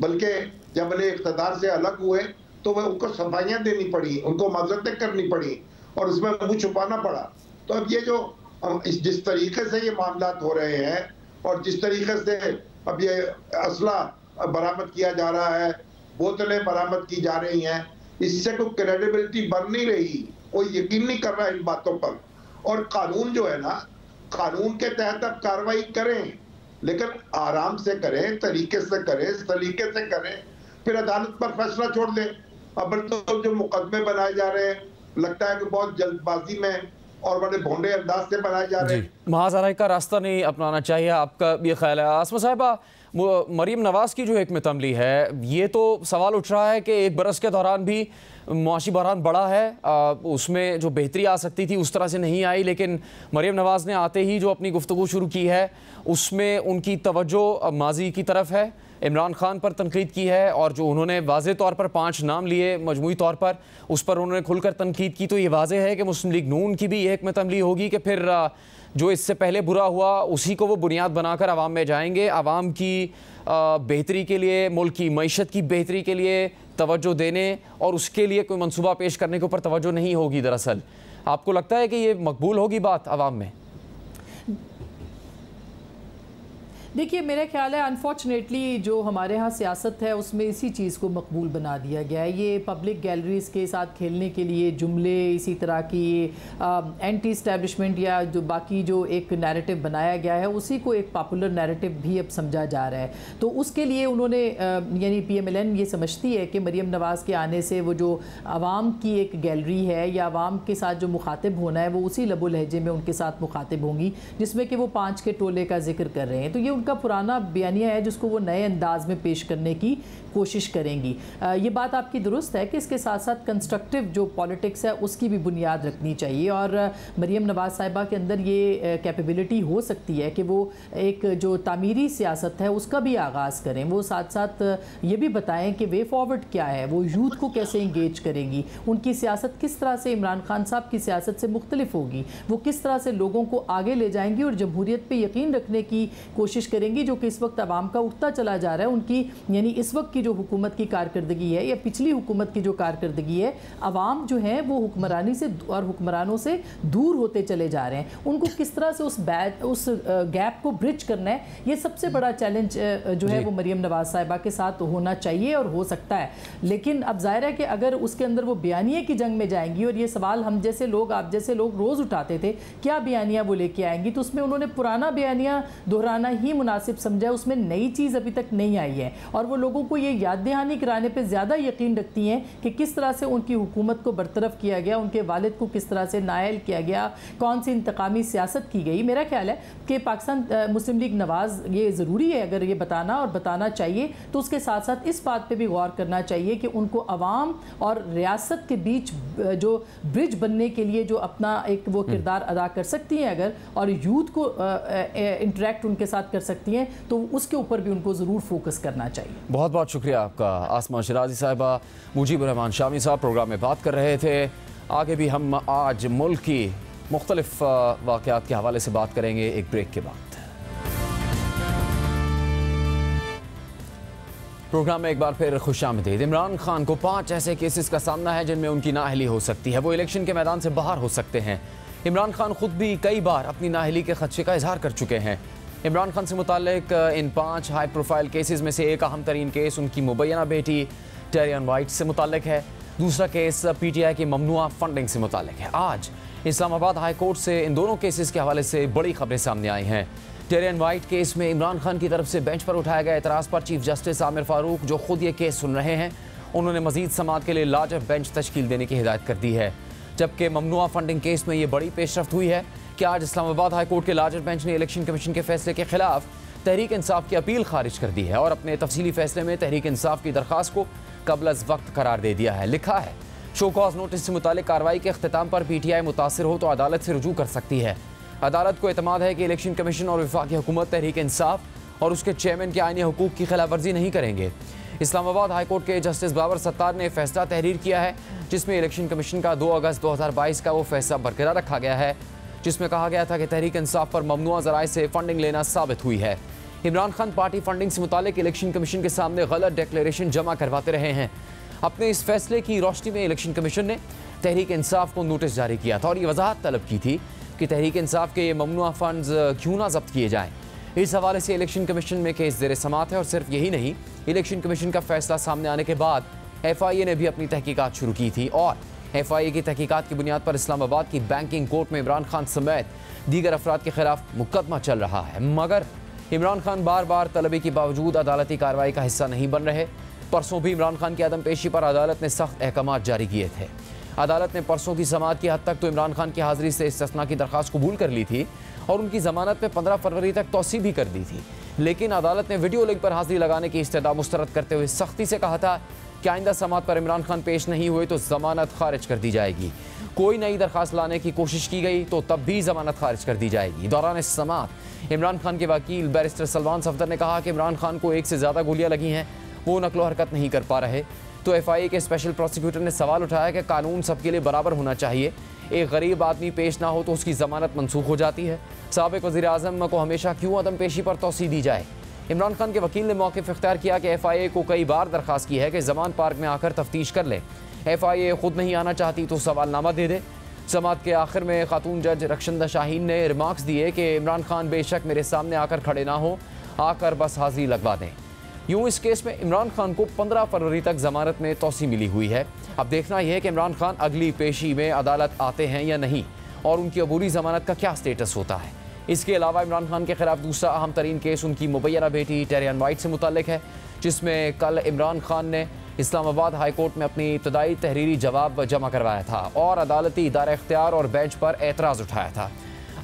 बल्कि जब वे इक़्तिदार से अलग हुए तो वह उनको सफाइयाँ देनी पड़ी, उनको मददें करनी पड़ी और उसमें मुँह छुपाना पड़ा। तो अब ये जो जिस तरीके से ये मामला हो रहे हैं और जिस तरीके से अब ये असला बरामद किया जा रहा है, बोतलें बरामद की जा रही हैं, इससे कोई क्रेडिबिलिटी बन नहीं रही, कोई यकीन नहीं कर रहा इन बातों पर। और कानून जो है ना, कानून के तहत अब कार्रवाई करें, लेकिन आराम से करें, तरीके से करें, सलीके से करें, फिर अदालत पर फैसला छोड़ दें। अब तो जो मुकदमे बनाए जा रहे हैं, लगता है कि बहुत जल्दबाजी में और बड़े भोंडे अंदाज से बनाए जा रहे हैं। महाज़राई का रास्ता नहीं अपनाना चाहिए, आपका ये ख्याल है? आसमा साहिबा, मरीम नवाज़ की जो हिकमत अमली है, ये तो सवाल उठ रहा है कि एक बरस के दौरान भी मुआशी बहरान बड़ा है, उसमें जो बेहतरी आ सकती थी उस तरह से नहीं आई, लेकिन मरीम नवाज़ ने आते ही जो अपनी गुफ्तगू शुरू की है उसमें उनकी तवज्जो माजी की तरफ है, इमरान खान पर तनकीद की है, और जो उन्होंने वाज़े तौर पर 5 नाम लिए मजमूई तौर पर, उस पर उन्होंने खुलकर तनकीद की। तो ये वाज़े है कि मुस्लिम लीग नून की भी ये हिकमत अमली होगी कि फिर जो इससे पहले बुरा हुआ उसी को वो बुनियाद बनाकर आवाम में जाएंगे, आवाम की बेहतरी के लिए, मुल्क की मईशत की बेहतरी के लिए तवज्जो देने और उसके लिए कोई मंसूबा पेश करने के ऊपर तवज्जो नहीं होगी। दरअसल आपको लगता है कि ये मकबूल होगी बात आवाम में? देखिए, मेरा ख्याल है अनफॉर्चुनेटली जो हमारे यहाँ सियासत है उसमें इसी चीज़ को मकबूल बना दिया गया है। ये पब्लिक गैलरीज़ के साथ खेलने के लिए जुमले, इसी तरह की एंटी इस्टेब्लिशमेंट या जो बाकी जो एक नैरेटिव बनाया गया है उसी को एक पॉपुलर नैरेटिव भी अब समझा जा रहा है। तो उसके लिए उन्होंने यानी PMLN ये समझती है कि मरीम नवाज़ के आने से वो जो आवाम की एक गैलरी है या आवाम के साथ जो मुखातिब होना है वो उसी लबो लहजे में उनके साथ मुखातिब होंगी, जिसमें कि वो 5 के टोले का जिक्र कर रहे हैं। तो ये उनका पुराना बयानिया है जिसको वो नए अंदाज में पेश करने की कोशिश करेंगी। ये बात आपकी दुरुस्त है कि इसके साथ साथ कंस्ट्रक्टिव जो पॉलिटिक्स है उसकी भी बुनियाद रखनी चाहिए, और मरीम नवाज़ साहिबा के अंदर ये कैपेबिलिटी हो सकती है कि वो एक जो तामीरी सियासत है उसका भी आगाज़ करें। वो साथ साथ ये भी बताएं कि वे फॉरवर्ड क्या है, वो यूथ को कैसे इंगेज करेंगी, उनकी सियासत किस तरह से इमरान खान साहब की सियासत से मुख्तलिफ होगी, वो किस तरह से लोगों को आगे ले जाएंगी और जमहूरियत पर यकीन रखने की कोशिश करेंगी, जो कि इस वक्त आवाम का उठता चला जा रहा है। उनकी यानी इस वक्त की जो हुकूमत की कारकर्दगी है या पिछली हुकूमत की जो कारकर्दगी है, आवाम जो है वो हुक्मरानी से और हुक्मरानों से दूर होते चले जा रहे हैं। उनको किस तरह से उस गैप को ब्रिज करना है, ये सबसे बड़ा चैलेंज जो है वो मरीम नवाज़ साहिबा के साथ होना चाहिए और हो सकता है। लेकिन अब जाहिर है कि अगर उसके अंदर वो बयानिए की जंग में जाएंगी, और ये सवाल हम जैसे लोग, आप जैसे लोग रोज़ उठाते थे, क्या बयानिया वो लेके आएंगी, तो उसमें उन्होंने पुराना बयानिया दोहराना ही मुनासिब समझा, उसमें नई चीज़ अभी तक नहीं आई है, और वो लोगों को ये याद दहानी कराने पे ज़्यादा यकीन रखती हैं कि किस तरह से उनकी हुकूमत को बरतरफ किया गया, उनके वालिद को किस तरह से नायल किया गया, कौन सी इंतकामी सियासत की गई। मेरा ख्याल है कि पाकिस्तान मुस्लिम लीग नवाज़ ये ज़रूरी है अगर ये बताना और बताना चाहिए, तो उसके साथ साथ इस बात पर भी गौर करना चाहिए कि उनको अवाम और रियासत के बीच जो ब्रिज बनने के लिए जो अपना एक वो किरदार अदा कर सकती हैं अगर, और यूथ को इंटरेक्ट उनके साथ कर सकती हैं, तो उसके ऊपर भी उनको ज़रूर फोकस करना चाहिए। बहुत बहुत शुक्रिया आपका आसमा शिराजी साहिबा। मुजीबुर रहमान शामी साहब प्रोग्राम में बात कर रहे थे। आगे भी हम आज मुल्क की मुख्तलिफ वाक़यात के हवाले से बात करेंगे एक ब्रेक के बाद। प्रोग्राम में एक बार फिर खुशामदीद। इमरान खान को 5 ऐसे केसेस का सामना है जिनमें उनकी नाअहली हो सकती है, वो इलेक्शन के मैदान से बाहर हो सकते हैं। इमरान खान खुद भी कई बार अपनी नाअहली के खदशे का इजहार कर चुके हैं। इमरान खान से मुताल्लिक इन 5 हाई प्रोफाइल केसेस में से एक अहम तरीन केस उनकी मुबैना बेटी टेरियन वाइट से मुताल्लिक है। दूसरा केस PTI की ममनुआ फंडिंग से मुताल्लिक है। आज इस्लामाबाद हाई कोर्ट से इन दोनों केसेस के हवाले से बड़ी खबरें सामने आई हैं। टेरियन वाइट केस में इमरान खान की तरफ से बेंच पर उठाया गया एतराज़ पर चीफ जस्टिस आमिर फारूक, जो खुद ये केस सुन रहे हैं, उन्होंने मजीद समाअत के लिए लार्जर बेंच तश्कील देने की हिदायत कर दी है। जबकि ममनुआ फंडिंग केस में ये बड़ी पेशरफ्त हुई है कि आज इस्लामाबाद हाई कोर्ट के लार्जर बेंच ने इलेक्शन कमीशन के फैसले के खिलाफ तहरीक इंसाफ की अपील खारिज कर दी है और अपने तफसीली फैसले में तहरीक इंसाफ की दरख्वास्त को कबल अज़ वक्त करार दे दिया है। लिखा है, शो कॉज नोटिस से मुतालिक कार्रवाई के अख्तिताम पर PTI मुतासिर हो तो अदालत से रुजू कर सकती है। अदालत को एतमाद है कि इलेक्शन कमीशन और वफाकी हुकूमत तहरीक इंसाफ और उसके चेयरमैन के आईनी हुकूक की खिलाफ वर्जी नहीं करेंगे। इस्लामाबाद हाई कोर्ट के जस्टिस बाबर सत्तार ने फैसला तहरीर किया है, जिसमें इलेक्शन कमीशन का 2 अगस्त 2022 का वो फैसला बरकरार रखा गया है, जिसमें कहा गया था कि तहरीक इंसाफ पर ममनुआ ज़राए से फंडिंग लेना साबित हुई है। इमरान खान पार्टी फंडिंग से मुतालिक इलेक्शन कमीशन के सामने गलत डिक्लेरेशन जमा करवाते रहे हैं। अपने इस फैसले की रोशनी में इलेक्शन कमीशन ने तहरीक इंसाफ को नोटिस जारी किया था और ये वजाहत तलब की थी कि तहरीक इंसाफ के ये ममनुआ फंड्स क्यों ना जब्त किए जाएँ। इस हवाले से इलेक्शन कमीशन में केस ज़ेर समाअत है और सिर्फ यही नहीं, इलेक्शन कमीशन का फैसला सामने आने के बाद FIA ने भी अपनी तहकीकात शुरू की थी और FIA की तहकीकात की बुनियाद पर इस्लामाबाद की बैंकिंग कोर्ट में इमरान खान समेत दीगर अफराद के खिलाफ मुकदमा चल रहा है। मगर इमरान खान बार बार तलबी के बावजूद अदालती कार्रवाई का हिस्सा नहीं बन रहे। परसों भी इमरान खान की अदम पेशी पर अदालत ने सख्त अहकामात जारी किए थे। अदालत ने परसों की समाअत की हद तक तो इमरान खान की हाजिरी से इस्तिस्ना की दरख्वास्त कबूल कर ली थी और उनकी जमानत में 15 फरवरी तक तौसी भी कर दी थी। लेकिन अदालत ने वीडियो लिंक पर हाजिरी लगाने की इस्तदा मुस्तरद करते हुए सख्ती से कहा था कि आइंदा समाअत पर इमरान खान पेश नहीं हुए तो जमानत खारिज कर दी जाएगी। कोई नई दरख्वास्त लाने की कोशिश की गई तो तब भी जमानत खारिज कर दी जाएगी। दौरान समाअत इमरान खान के वकील बैरिस्टर सलमान सफदर ने कहा कि इमरान खान को एक से ज़्यादा गोलियां लगी हैं, वो नकलो हरकत नहीं कर पा रहे। तो FIA के स्पेशल प्रोसिक्यूटर ने सवाल उठाया कि कानून सबके लिए बराबर होना चाहिए, एक गरीब आदमी पेश ना हो तो उसकी जमानत मनसूख हो जाती है। साबिक वज़ीर-ए-आज़म को हमेशा क्यों अदम पेशी पर तौसी दी जाए। इमरान खान के वकील ने मौक़िफ़ इख्तियार किया कि FIA को कई बार दरख्वास्त की है कि जमान पार्क में आकर तफ्तीश कर ले। FIA खुद नहीं आना चाहती तो सवालनामा दे दे। समाअत के आखिर में खातून जज रक्षंदा शाहीन ने रिमार्क्स दिए कि इमरान खान बेशक मेरे सामने आकर खड़े ना हो, आकर बस हाजिरी लगवा दें। यूँ इस केस में इमरान खान को 15 फरवरी तक जमानत में तौसी मिली हुई है। अब देखना यह है कि इमरान खान अगली पेशी में अदालत आते हैं या नहीं और उनकी अबूरी जमानत का क्या स्टेटस होता है। इसके अलावा इमरान खान के खिलाफ दूसरा अहम तरीन केस उनकी मुबैना बेटी टेरियन वाइट से मुताल्लिक है, जिसमें कल इमरान खान ने इस्लामाबाद हाई कोर्ट में अपनी इब्तदाई तहरीरी जवाब जमा करवाया था और अदालती इदारा इख्तियार और बेंच पर एतराज़ उठाया था।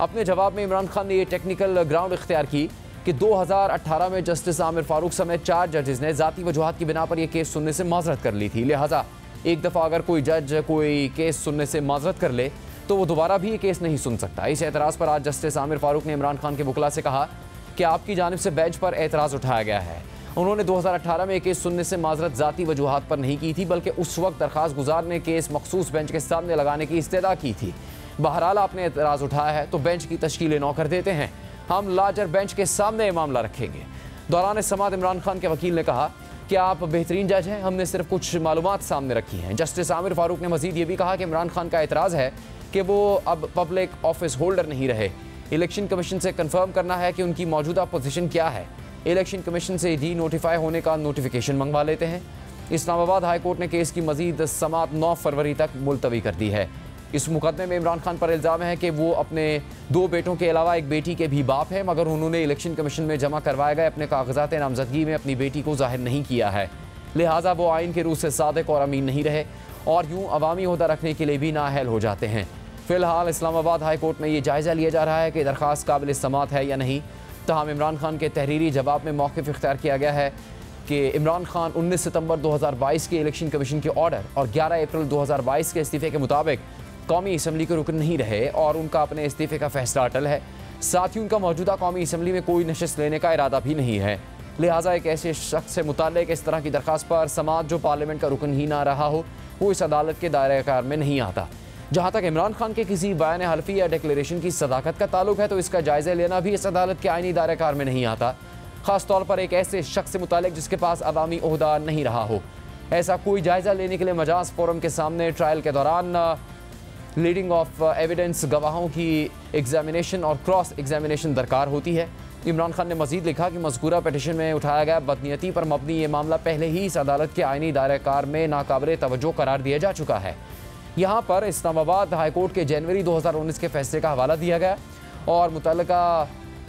अपने जवाब में इमरान खान ने यह टेक्निकल ग्राउंड इख्तियार की कि 2018 में जस्टिस आमिर फारूक समेत 4 जजेस ने ज़ाती वजूहात की बिना पर यह केस सुनने से माजरत कर ली थी। लिहाजा एक दफ़ा अगर कोई जज कोई केस सुनने से माजरत कर ले तो वो दोबारा भी ये केस नहीं सुन सकता। इस एतराज़ पर आज जस्टिस आमिर फारूक ने इमरान खान के वकील से कहा कि आपकी जानिब से बेंच पर एतराज़ उठाया गया है। उन्होंने 2018 में केस सुनने से माजरत ज़ाती वजूहात पर नहीं की थी, बल्कि उस वक्त दरख्वास्त गुजार ने केस मखसूस बेंच के सामने लगाने की इस्तेदा की थी। बहरहाल आपने एतराज़ उठाया है तो बेंच की तश्कील नौ कर देते हैं, हम लाजर बेंच के सामने मामला रखेंगे। दौरान समाअत इमरान खान के वकील ने कहा कि आप बेहतरीन जज हैं, हमने सिर्फ कुछ मालूमात सामने रखी हैं। जस्टिस आमिर फारूक ने मजीद ये भी कहा कि इमरान खान का एतराज़ है कि वो अब पब्लिक ऑफिस होल्डर नहीं रहे। इलेक्शन कमीशन से कंफर्म करना है कि उनकी मौजूदा पोजीशन क्या है। इलेक्शन कमीशन से डी नोटिफाई होने का नोटिफिकेशन मंगवा लेते हैं। इस्लामाबाद हाई कोर्ट ने केस की मजीद समाअत 9 फरवरी तक मुलतवी कर दी है। इस मुकदमे में इमरान खान पर इल्ज़ाम है कि वो अपने 2 बेटों के अलावा एक बेटी के भी बाप हैं, मगर उन्होंने इलेक्शन कमीशन में जमा करवाए गए अपने कागजात नामजदगी में अपनी बेटी को जाहिर नहीं किया है। लिहाजा वो आइन के रूह से सादिक और अमीन नहीं रहे और यूँ अवामी ओहदा रखने के लिए भी नाअहल हो जाते हैं। फ़िलहाल इस्लामाबाद हाई कोर्ट में ये जायज़ा लिया जा रहा है कि दरख्वास्त काबिल समाअत है या नहीं। तमाम इमरान खान के तहरीरी जवाब में मौक़िफ़ इख्तियार किया गया है कि इमरान खान 19 सितंबर 2022 के इलेक्शन कमीशन के ऑर्डर और 11 अप्रैल 2022 के इस्तीफ़े के मुताबिक कौमी असम्बली के रुकन नहीं रहे और उनका अपने इस्तीफ़े का फैसला अटल है। साथ ही उनका मौजूदा कौमी असम्बली में कोई नशिस्त लेने का इरादा भी नहीं है। लिहाजा एक ऐसे शख्स से मुताल्लिक़ इस तरह की दरख्वास्त पर समाअत जो पार्लियामेंट का रुकन ही ना रहा हो, वो इस अदालत के दायरे कार में नहीं आता। जहाँ तक इमरान खान के किसी बयान हल्फी या डिक्लेरेशन की सदाकत का ताल्लुक है तो इसका जायज़ा लेना भी इस अदालत के आइनी दायरे कार में नहीं आता, ख़ास तौर पर एक ऐसे शख्स से मुताल्लिक़ जिसके पास अवामी ओहदा नहीं रहा हो। ऐसा कोई जायज़ा लेने के लिए मजाज फोरम के सामने ट्रायल के दौरान लीडिंग ऑफ एविडेंस, गवाहों की एग्जामिनेशन और क्रॉस एग्जामिनेशन दरकार होती है। इमरान खान ने मजीद लिखा कि मज़कूरा पिटीशन में उठाया गया बदनीयती पर मबनी ये मामला पहले ही इस अदालत के आइनी दायरे कार में नाकाबिले तवज्जो करार दिया जा चुका है। यहाँ पर इस्लामाबाद हाई कोर्ट के जनवरी 2019 के फैसले का हवाला दिया गया और मुतल्लिका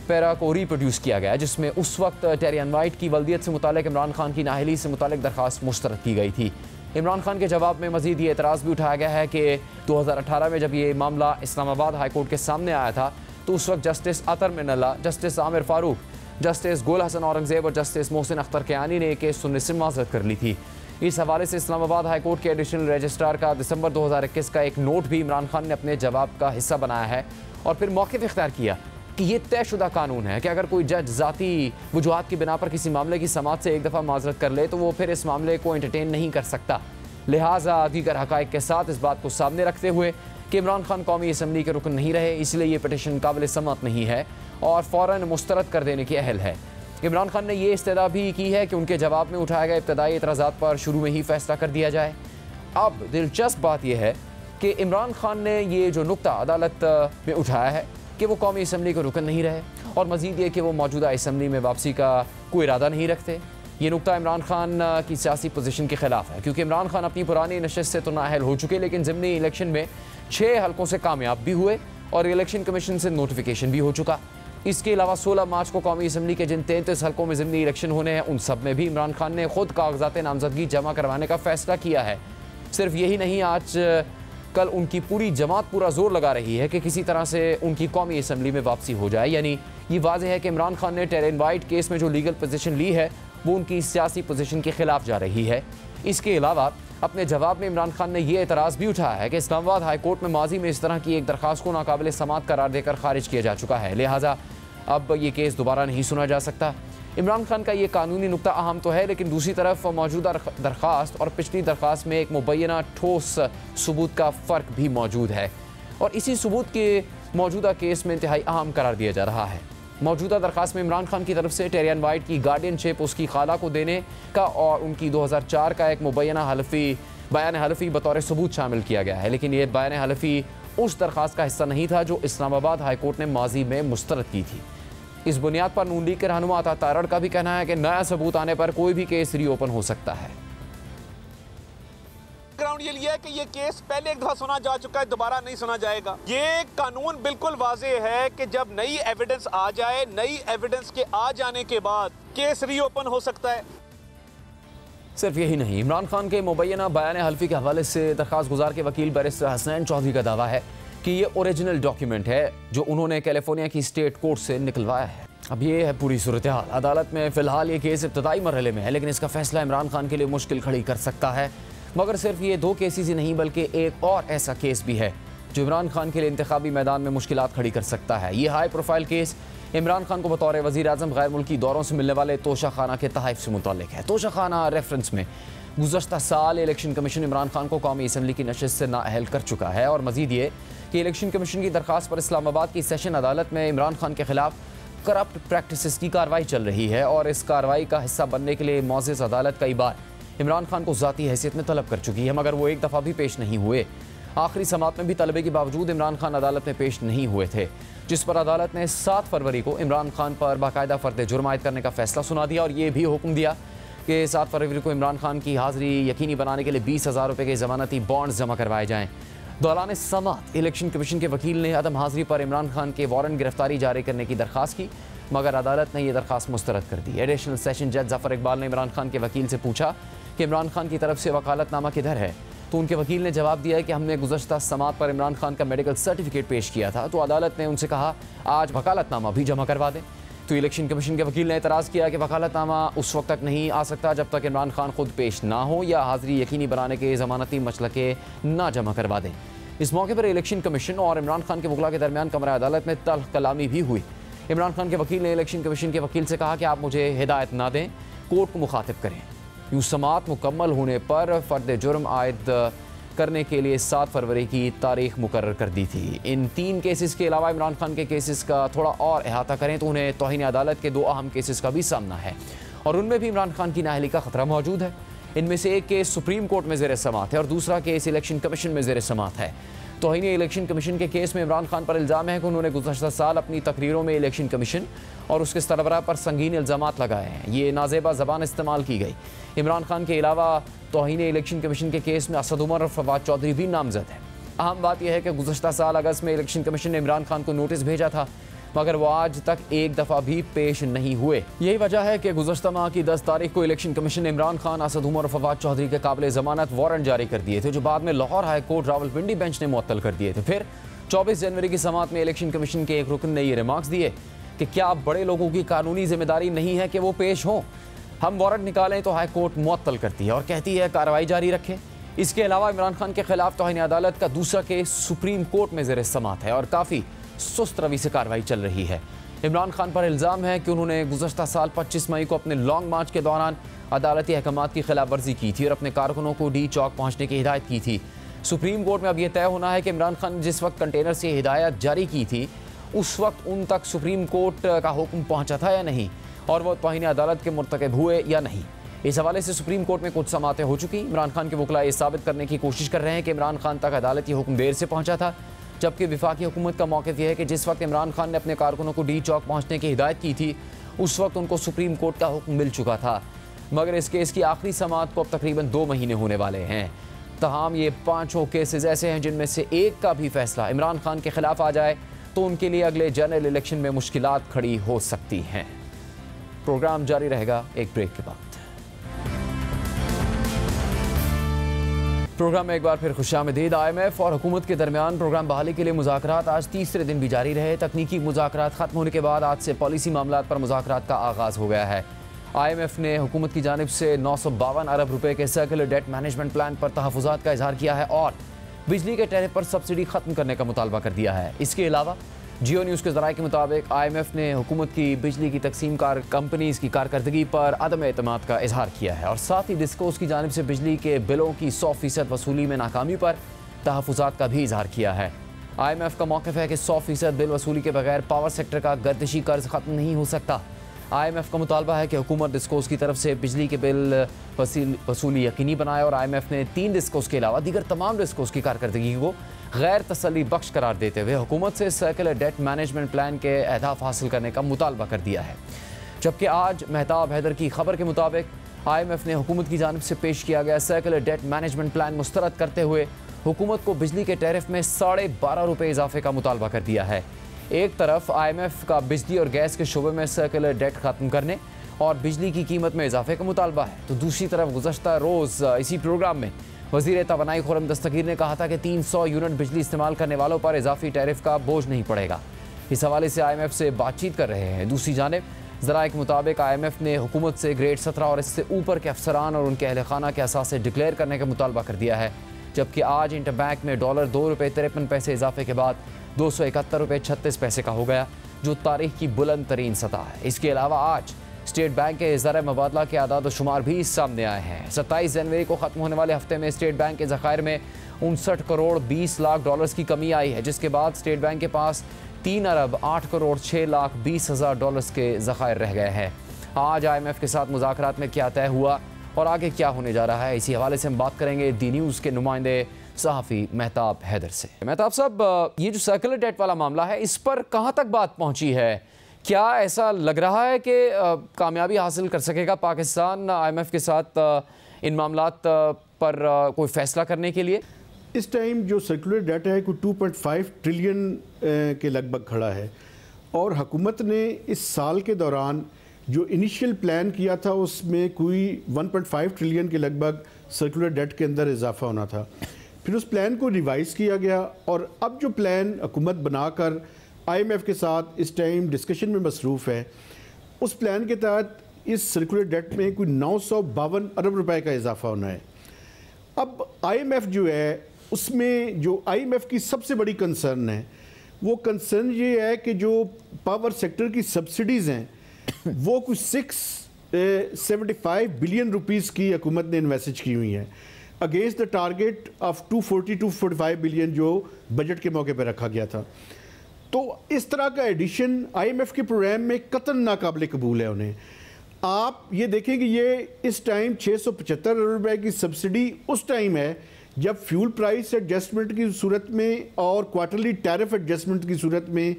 पैरा को रिप्रोड्यूस किया गया, जिसमें उस वक्त टेरियन वाइट की वल्दियत से मुताल्लिक़ इमरान खान की नाअहली से मुताल्लिक़ दरख्वास्त मुस्तरद की गई थी। इमरान खान के जवाब में मजीद ये एतराज़ भी उठाया गया है कि 2018 में जब ये मामला इस्लामाबाद हाई कोर्ट के सामने आया था तो उस वक्त जस्टिस अतर मिनल्ला, जस्टिस आमिर फारूक, जस्टिस गोल हसन औरंगज़ेब और जस्टिस मोहसिन अख्तर कियानी ने केस सुनने से माज़रत कर ली थी। इस हवाले से इस्लामाबाद हाई कोर्ट के एडिशनल रजिस्ट्रार का दिसंबर 2021 का एक नोट भी इमरान खान ने अपने जवाब का हिस्सा बनाया है और फिर मौक़िफ़ इख्तियार किया कि ये तयशुदा कानून है कि अगर कोई जज ज़ाती वजूहात की बिना पर किसी मामले की समाअत से एक दफ़ा माजरत कर ले तो वो फिर इस मामले को एंटरटेन नहीं कर सकता। लिहाजा दीगर हक़ाइक़ के साथ इस बात को सामने रखते हुए कि इमरान खान कौमी असम्बली के रुकन नहीं रहे, इसलिए ये पटिशन काबिल समाअत नहीं है और फ़ौरन मुस्तरद कर देने की अहल है। इमरान खान ने यह इस्तेदा भी की है कि उनके जवाब में उठाए गए इब्तदाई एतराज़ात पर शुरू में ही फैसला कर दिया जाए। अब दिलचस्प बात यह है कि इमरान खान ने ये जो नुक्ता अदालत में उठाया है कि वो कौमी असम्बली के रुकन नहीं रहे और मज़ीद ये कि वो मौजूदा असम्बली में वापसी का कोई इरादा नहीं रखते, ये नुक्ता इमरान खान की सियासी पोजीशन के ख़िलाफ़ है, क्योंकि इमरान खान अपनी पुरानी नशिस्त से तो नाअहल हो चुके लेकिन ज़िमनी इलेक्शन में 6 हल्कों से कामयाब भी हुए और इलेक्शन कमीशन से नोटिफिकेशन भी हो चुका। इसके अलावा 16 मार्च को कौमी असम्बली के जिन 33 हल्कों में ज़िमनी इलेक्शन होने हैं उन सब में भी इमरान खान ने खुद कागजात नामजदगी जमा करवाने का फ़ैसला किया है। सिर्फ यही नहीं, आज कल उनकी पूरी जमात पूरा जोर लगा रही है कि किसी तरह से उनकी कौमी असम्बली में वापसी हो जाए, यानी ये वाज़ेह है कि इमरान खान ने टेरर इनवाइट केस में जो लीगल पोजीशन ली है वो उनकी सियासी पोजीशन के खिलाफ जा रही है। इसके अलावा अपने जवाब में इमरान खान ने यह एतराज़ भी उठाया है कि इस्लामाबाद हाई कोर्ट में माजी में इस तरह की एक दरख्वास्त को नाकाबिल समाअत करार देकर खारिज किया जा चुका है, लिहाजा अब ये केस दोबारा नहीं सुना जा सकता। इमरान खान का ये कानूनी नुक्ता अहम तो है, लेकिन दूसरी तरफ मौजूदा दरख्वास्त और पिछली दरख्वास्त में एक मुबैना ठोस सबूत का फ़र्क भी मौजूद है और इसी सबूत के मौजूदा केस में इंतहाई अहम करार दिया जा रहा है। मौजूदा दरख्वास्त में इमरान खान की तरफ से टेरर इनवाइट की गार्डियनशिप उसकी खाला को देने का और उनकी 2004 का एक मुबैना बयान हलफी बतौर सबूत शामिल किया गया है, लेकिन ये बयान हलफी उस दरख्वास्त का हिस्सा नहीं था जो इस्लामाबाद हाई कोर्ट ने माजी में मुस्तरद की थी। इस बुनियाद पर नून लीग के रहनुमा अता तारड़ का भी कहना है कि नया सबूत आने पर कोई भी केस रीओपन हो सकता है। ग्राउंड ये लिया है कि ये केस पहले एक दफा सुना जा चुका है, दोबारा नहीं सुना जाएगा। ये कानून बिल्कुल वाज़ेह है कि जब नई एविडेंस आ जाए, नई एविडेंस के आ जाने के बाद केस रीओपन हो सकता है। सिर्फ यही नहीं, इमरान खान के मुबैना बयान हल्फी के हवाले से दरख्वास्त गुजार के वकील बैरिस्टर हसनैन चौधरी का दावा है कि ये ओरिजिनल डॉक्यूमेंट है जो उन्होंने कैलिफोर्निया की स्टेट कोर्ट से निकलवाया है। अब ये है पूरी सूरत हाल। अदालत में फिलहाल ये केस इब्तदाई मरहले में है, लेकिन इसका फैसला इमरान खान के लिए मुश्किल खड़ी कर सकता है। मगर सिर्फ ये 2 केसेस ही नहीं बल्कि एक और ऐसा केस भी है जो इमरान खान के लिए इंतखाबी मैदान में मुश्किलात खड़ी कर सकता है। ये high profile case Imran Khan को बतौर वज़ीर आज़म गैर मुल्की दौरों से मिलने वाले तोशाखाना के तहफ़ से मुताल्लिक है। तोशाखाना रेफरेंस में गुज़श्ता साल इलेक्शन कमीशन इमरान खान को कौमी असम्बली की नशिस्त से नाअहल कर चुका है और मज़ीद ये कि इलेक्शन कमीशन की दरख्वास्त पर इस्लामाबाद की सेशन अदालत में इमरान खान के खिलाफ करप्ट प्रैक्टिसेस की कार्रवाई चल रही है और इस कार्रवाई का हिस्सा बनने के लिए मोअज़्ज़ज़ अदालत कई बार इमरान खान को ज़ाती हैसियत में तलब कर चुकी है, मगर वो एक दफ़ा भी पेश नहीं हुए। आखिरी समाअत में भी तलबे के बावजूद इमरान खान अदालत में पेश नहीं हुए थे, जिस पर अदालत ने 7 फरवरी को इमरान खान पर बाकायदा फ़र्द जुर्म आयद करने का फैसला सुना दिया और ये भी हुक्म दिया कि 7 फरवरी को इमरान खान की हाज़िरी यकीनी बनाने के लिए 20,000 रुपये के ज़मानती बॉन्ड्स जमा करवाए जाएँ। दौरान समाअत इलेक्शन कमीशन के वकील ने अदम हाज़िरी पर इमरान खान के वारंट गिरफ्तारी जारी करने की दरख्वास्त की, मगर अदालत ने यह दरख्वास्त मुस्तरद कर दी। एडिशनल सेशन जज जफ़र इकबाल ने इमरान खान के वकील से पूछा कि इमरान खान की तरफ से वकालतनामा किधर है, तो उनके वकील ने जवाब दिया कि हमने गुज़श्ता समाअत पर इमरान खान का मेडिकल सर्टिफिकेट पेश किया था, तो अदालत ने उनसे कहा आज वकालतनामा भी जमा करवा दें। तो इलेक्शन कमीशन के वकील ने एतराज़ किया कि वकालतनामा उस वक्त तक नहीं आ सकता जब तक इमरान खान खुद पेश ना हो या हाज़िरी यकीनी बनाने के ज़मानती मसलके ना जमा करवा दें। इस मौके पर इलेक्शन कमीशन और इमरान खान के वकला के दरमियान कमरा अदालत में तल्ख कलामी भी हुई। इमरान खान के वकील ने इलेक्शन कमीशन के वकील से कहा कि आप मुझे हिदायत ना दें, कोर्ट को मुखातिब करें। यूँ समाअत मुकम्मल होने पर फ़र्द जुर्म आयद करने के लिए 7 फरवरी की तारीख मुकर्रर कर दी थी। इन 3 केसेस के अलावा इमरान खान के केसेस का थोड़ा और अहाता करें तो उन्हें तौहीन अदालत के 2 अहम केसेस का भी सामना है और उनमें भी इमरान खान की नाअहली का खतरा मौजूद है। इनमें से एक केस सुप्रीम कोर्ट में ज़ेर समाअत है और दूसरा केस इलेक्शन कमीशन में ज़ेर समाअत है। तौहीन इलेक्शन कमीशन के केस में इमरान खान पर इल्ज़ाम है कि उन्होंने गुज़श्ता साल अपनी तकरीरों में इलेक्शन कमीशन और उसके सरबराह पर संगीन इल्ज़ामात लगाए हैं। ये नाज़ेबा ज़बान इस्तेमाल की गई। इमरान खान के अलावा तौहीन इलेक्शन कमीशन के केस में असद उमर और फवाद चौधरी भी नामजद है। अहम बात यह है कि गुज़श्ता साल अगस्त में इलेक्शन कमीशन ने इमरान खान को नोटिस भेजा था, मगर वो आज तक एक दफ़ा भी पेश नहीं हुए। यही वजह है कि गुज़श्ता माह की 10 तारीख को इलेक्शन कमीशन ने इमरान खान, असद उमर और फवाद चौधरी के काबिल ज़मानत वारंट जारी कर दिए थे, जो बाद में Lahore high court Rawalpindi bench ने मुअत्तल कर दिए थे। फिर 24 जनवरी की समाअत में इलेक्शन कमीशन के एक रुकन ने ये रिमार्क्स दिए कि क्या बड़े लोगों की कानूनी जिम्मेदारी नहीं है कि वो पेश हों, हम वारंट निकालें तो हाई कोर्ट मुअत्तल करती है और कहती है कार्रवाई जारी रखें। इसके अलावा इमरान खान के खिलाफ तौहीन अदालत का दूसरा केस सुप्रीम कोर्ट में ज़ेर समाअत है और काफ़ी सुस्त रवि से कार्रवाई चल रही है। इमरान खान पर इल्ज़ाम है कि उन्होंने गुज़श्ता साल 25 मई को अपने लॉन्ग मार्च के दौरान अदालती अहकामात की खिलाफ वर्जी की थी और अपने कारकुनों को डी चौक पहुँचने की हिदायत की थी। सुप्रीम कोर्ट में अब यह तय होना है कि इमरान खान ने जिस वक्त कंटेनर से हिदायत जारी की थी उस वक्त उन तक सुप्रीम कोर्ट का हुक्म पहुँचा था या नहीं और वह तौहीन अदालत के मुर्तकब हुए या नहीं। इस हवाले से सुप्रीम कोर्ट में कुछ समाअतें हो चुकी। इमरान खान के वकला ये साबित करने की कोशिश कर रहे हैं कि इमरान खान तक अदालती हुक्म देर से पहुँचा था, जबकि वफाकी हुकूमत का मौक़िफ़ यह है कि जिस वक्त इमरान खान ने अपने कारकुनों को डी चौक पहुँचने की हिदायत की थी उस वक्त उनको सुप्रीम कोर्ट का हुक्म मिल चुका था। मगर इस केस की आखिरी समाअत को अब तकरीबन 2 महीने होने वाले हैं। तमाम ये 5 केसेस ऐसे हैं जिनमें से एक का भी फैसला इमरान खान के खिलाफ आ जाए तो उनके लिए अगले जनरल इलेक्शन में मुश्किलात खड़ी हो सकती हैं। प्रोग्राम जारी रहेगा एक ब्रेक के बाद। प्रोग्राम में एक बार फिर खुशामदीद। IMF और हुकूमत के दरमियान प्रोग्राम बहाली के लिए मुज़ाकरात आज तीसरे दिन भी जारी रहे। तकनीकी मुज़ाकरात ख़त्म होने के बाद आज से पॉलिसी मामलात पर मुज़ाकरात का आगाज़ हो गया है। IMF ने हुकूमत की जानिब से 952 अरब रुपए के सर्कुलर डेट मैनेजमेंट प्लान पर तहफ़्फ़ुज़ात का इजहार किया है और बिजली के टैरिफ पर सब्सिडी ख़त्म करने का मुतालबा कर दिया है। इसके अलावा जियो न्यूज़ के ज़राए के मुताबिक IMF ने हुकूमत की बिजली की तकसीम कार कंपनीज़ की कारकर्दगी पर अदम एतमाद का इजहार किया है और साथ ही डिस्कोस की जानिब से बिजली के बिलों की 100% वसूली में नाकामी पर तहफ़्फ़ुज़ात का भी इजहार किया है। IMF का मौक़िफ़ है कि 100% बिल वसूली के बगैर पावर सेक्टर का गर्दिशी कर्ज ख़त्म नहीं हो सकता। IMF का मुतालबा है कि हुकूमत डिस्कोस की तरफ से बिजली के बिल वसूली यकीनी बनाए और IMF ने 3 डिस्कोस के अलावा दीगर तमाम डिस्कोस की कारकर्दगी को गैर तसल्ली बख्श करार देते हुए हुकूमत से सर्कुलर डेट मैनेजमेंट प्लान के अहदाफ हासिल करने का मुतालबा कर दिया है। जबकि आज मेहताब हैदर की खबर के मुताबिक IMF ने हुकूमत की जानिब से पेश किया गया सर्कुलर डेट मैनेजमेंट प्लान मुस्तरद करते हुए हुकूमत को बिजली के टैरिफ में 12.5 रुपये इजाफे का मुतालबा कर दिया है। एक तरफ IMF का बिजली और गैस के शोबे में सर्कुलर डेट ख़त्म करने और बिजली की कीमत में इजाफे का मुतालबा है, तो दूसरी तरफ गुज़श्ता रोज़ इसी प्रोग्राम में वज़ीर तवानाई खुर्रम दस्तगीर ने कहा था कि 300 यूनिट बिजली इस्तेमाल करने वालों पर इजाफी टैरिफ का बोझ नहीं पड़ेगा। इस हवाले से IMF से बातचीत कर रहे हैं। दूसरी जानिब ज़राए के मुताबिक IMF ने हुकूमत से ग्रेड 17 और इससे ऊपर के अफसरान और उनके अहल खाना के असासे डिक्लेयर करने का मुतालबा कर दिया है। जबकि आज इंटरबैंक में डॉलर 2 रुपये 53 पैसे इजाफे के बाद 271 रुपये 36 पैसे का हो गया, जो तारीख की बुलंद तरीन सतह है। इसके अलावा आज स्टेट बैंक के ज़र मबादला के आदाद शुमार भी सामने आए हैं। 27 जनवरी को ख़त्म होने वाले हफ्ते में स्टेट बैंक के ज़खायर में 59 करोड़ 20 लाख डॉलर्स की कमी आई है, जिसके बाद स्टेट बैंक के पास 3 अरब 8 करोड़ 6 लाख 20 हज़ार डॉलर्स के ज़खायर रह गए हैं। आज IMF के साथ मुज़ाकरात में क्या तय हुआ और आगे क्या होने जा रहा है, इसी हवाले से हम बात करेंगे दी न्यूज़ के नुमाइंदे सहाफ़ी मेहताब हैदर से। मेहताब साहब, ये जो सर्कुलर डेट वाला मामला है, इस पर कहाँ तक बात पहुँची है? क्या ऐसा लग रहा है कि कामयाबी हासिल कर सकेगा पाकिस्तान IMF के साथ इन मामलात पर कोई फ़ैसला करने के लिए? इस टाइम जो सर्कुलर डेट है कोई 2.5 ट्रिलियन के लगभग खड़ा है और हुकूमत ने इस साल के दौरान जो इनिशियल प्लान किया था उसमें कोई 1.5 ट्रिलियन के लगभग सर्कुलर डेट के अंदर इजाफा होना था। फिर उस प्लान को रिवाइज़ किया गया और अब जो प्लान हुकूमत बनाकर IMF के साथ इस टाइम डिस्कशन में मसरूफ़ है, उस प्लान के तहत इस सर्कुलर डेट में कोई 952 अरब रुपए का इजाफा होना है। अब IMF जो है उसमें जो IMF की सबसे बड़ी कंसर्न है, वो कंसर्न ये है कि जो पावर सेक्टर की सब्सिडीज़ हैं वो कुछ 675 बिलियन रुपीस की हुकूमत ने इन्वेस्ट की हुई हैं against the target of 240-245 billion जो बजट के मौके पर रखा गया था। तो इस तरह का एडिशन IMF के प्रोग्राम में कतई नाकाबिल कबूल है उन्हें। आप ये देखें कि ये इस टाइम 675 अरब रुपए की सब्सिडी उस टाइम है जब फ्यूल प्राइस एडजस्टमेंट की सूरत में और क्वार्टरली टैरिफ एडजस्टमेंट की सूरत में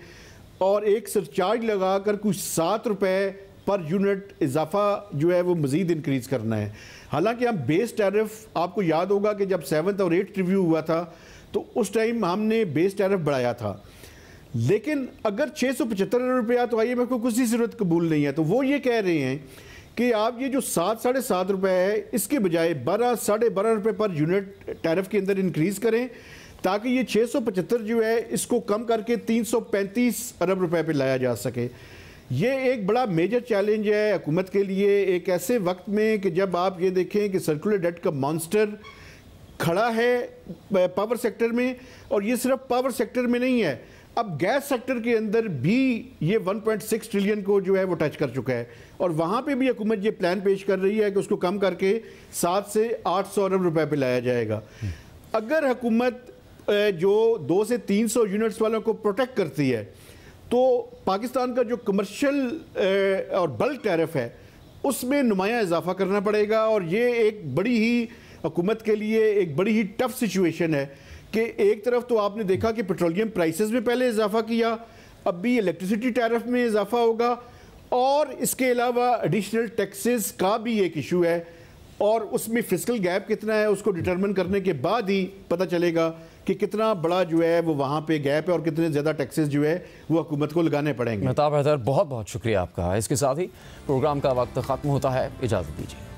और एक सरचार्ज लगाकर कुछ 7 रुपए पर यूनिट इजाफा जो है वो मज़ीद इंक्रीज़ करना है। हालांकि हम बेस टैरिफ, आपको याद होगा कि जब 7th और 8th रिव्यू हुआ था तो उस टाइम हमने बेस टैरिफ बढ़ाया था, लेकिन अगर 675 अरब रुपया तो IMF को कुछ ही ज़रूरत कबूल नहीं है। तो वो ये कह रहे हैं कि आप ये जो 7-7.5 रुपये है इसके बजाय 12-12.5 रुपये पर यूनिट टैरिफ के अंदर इंक्रीज़ करें ताकि ये 675 जो है इसको कम करके 335 अरब रुपए पे लाया जा सके। ये एक बड़ा मेजर चैलेंज है हुकूमत के लिए एक ऐसे वक्त में कि जब आप ये देखें कि सर्कुलर डेट का मॉन्स्टर खड़ा है पावर सेक्टर में, और ये सिर्फ पावर सेक्टर में नहीं है, अब गैस सेक्टर के अंदर भी ये 1.6 ट्रिलियन को जो है वो टच कर चुका है और वहाँ पे भी हुकूमत ये प्लान पेश कर रही है कि उसको कम करके 700 से 800 अरब रुपए पे लाया जाएगा। अगर हुकूमत जो 200 से 300 यूनिट्स वालों को प्रोटेक्ट करती है तो पाकिस्तान का जो कमर्शियल और बल्क टैरिफ है उसमें नुमाया इजाफा करना पड़ेगा और ये एक बड़ी ही हुकूमत के लिए एक बड़ी ही टफ सिचुएशन है कि एक तरफ तो आपने देखा कि पेट्रोलियम प्राइसेस में पहले इजाफा किया, अब भी इलेक्ट्रिसिटी टैरिफ में इजाफा होगा और इसके अलावा एडिशनल टैक्सेस का भी एक इशू है और उसमें फिस्कल गैप कितना है उसको डिटरमिन करने के बाद ही पता चलेगा कि कितना बड़ा जो है वो वहाँ पे गैप है और कितने ज़्यादा टैक्सेस जो है वो हुकूमत को लगाने पड़ेंगे। मेहताब हैदर, बहुत बहुत शुक्रिया आपका। इसके साथ ही प्रोग्राम का वक्त ख़त्म होता है, इजाज़त दीजिए।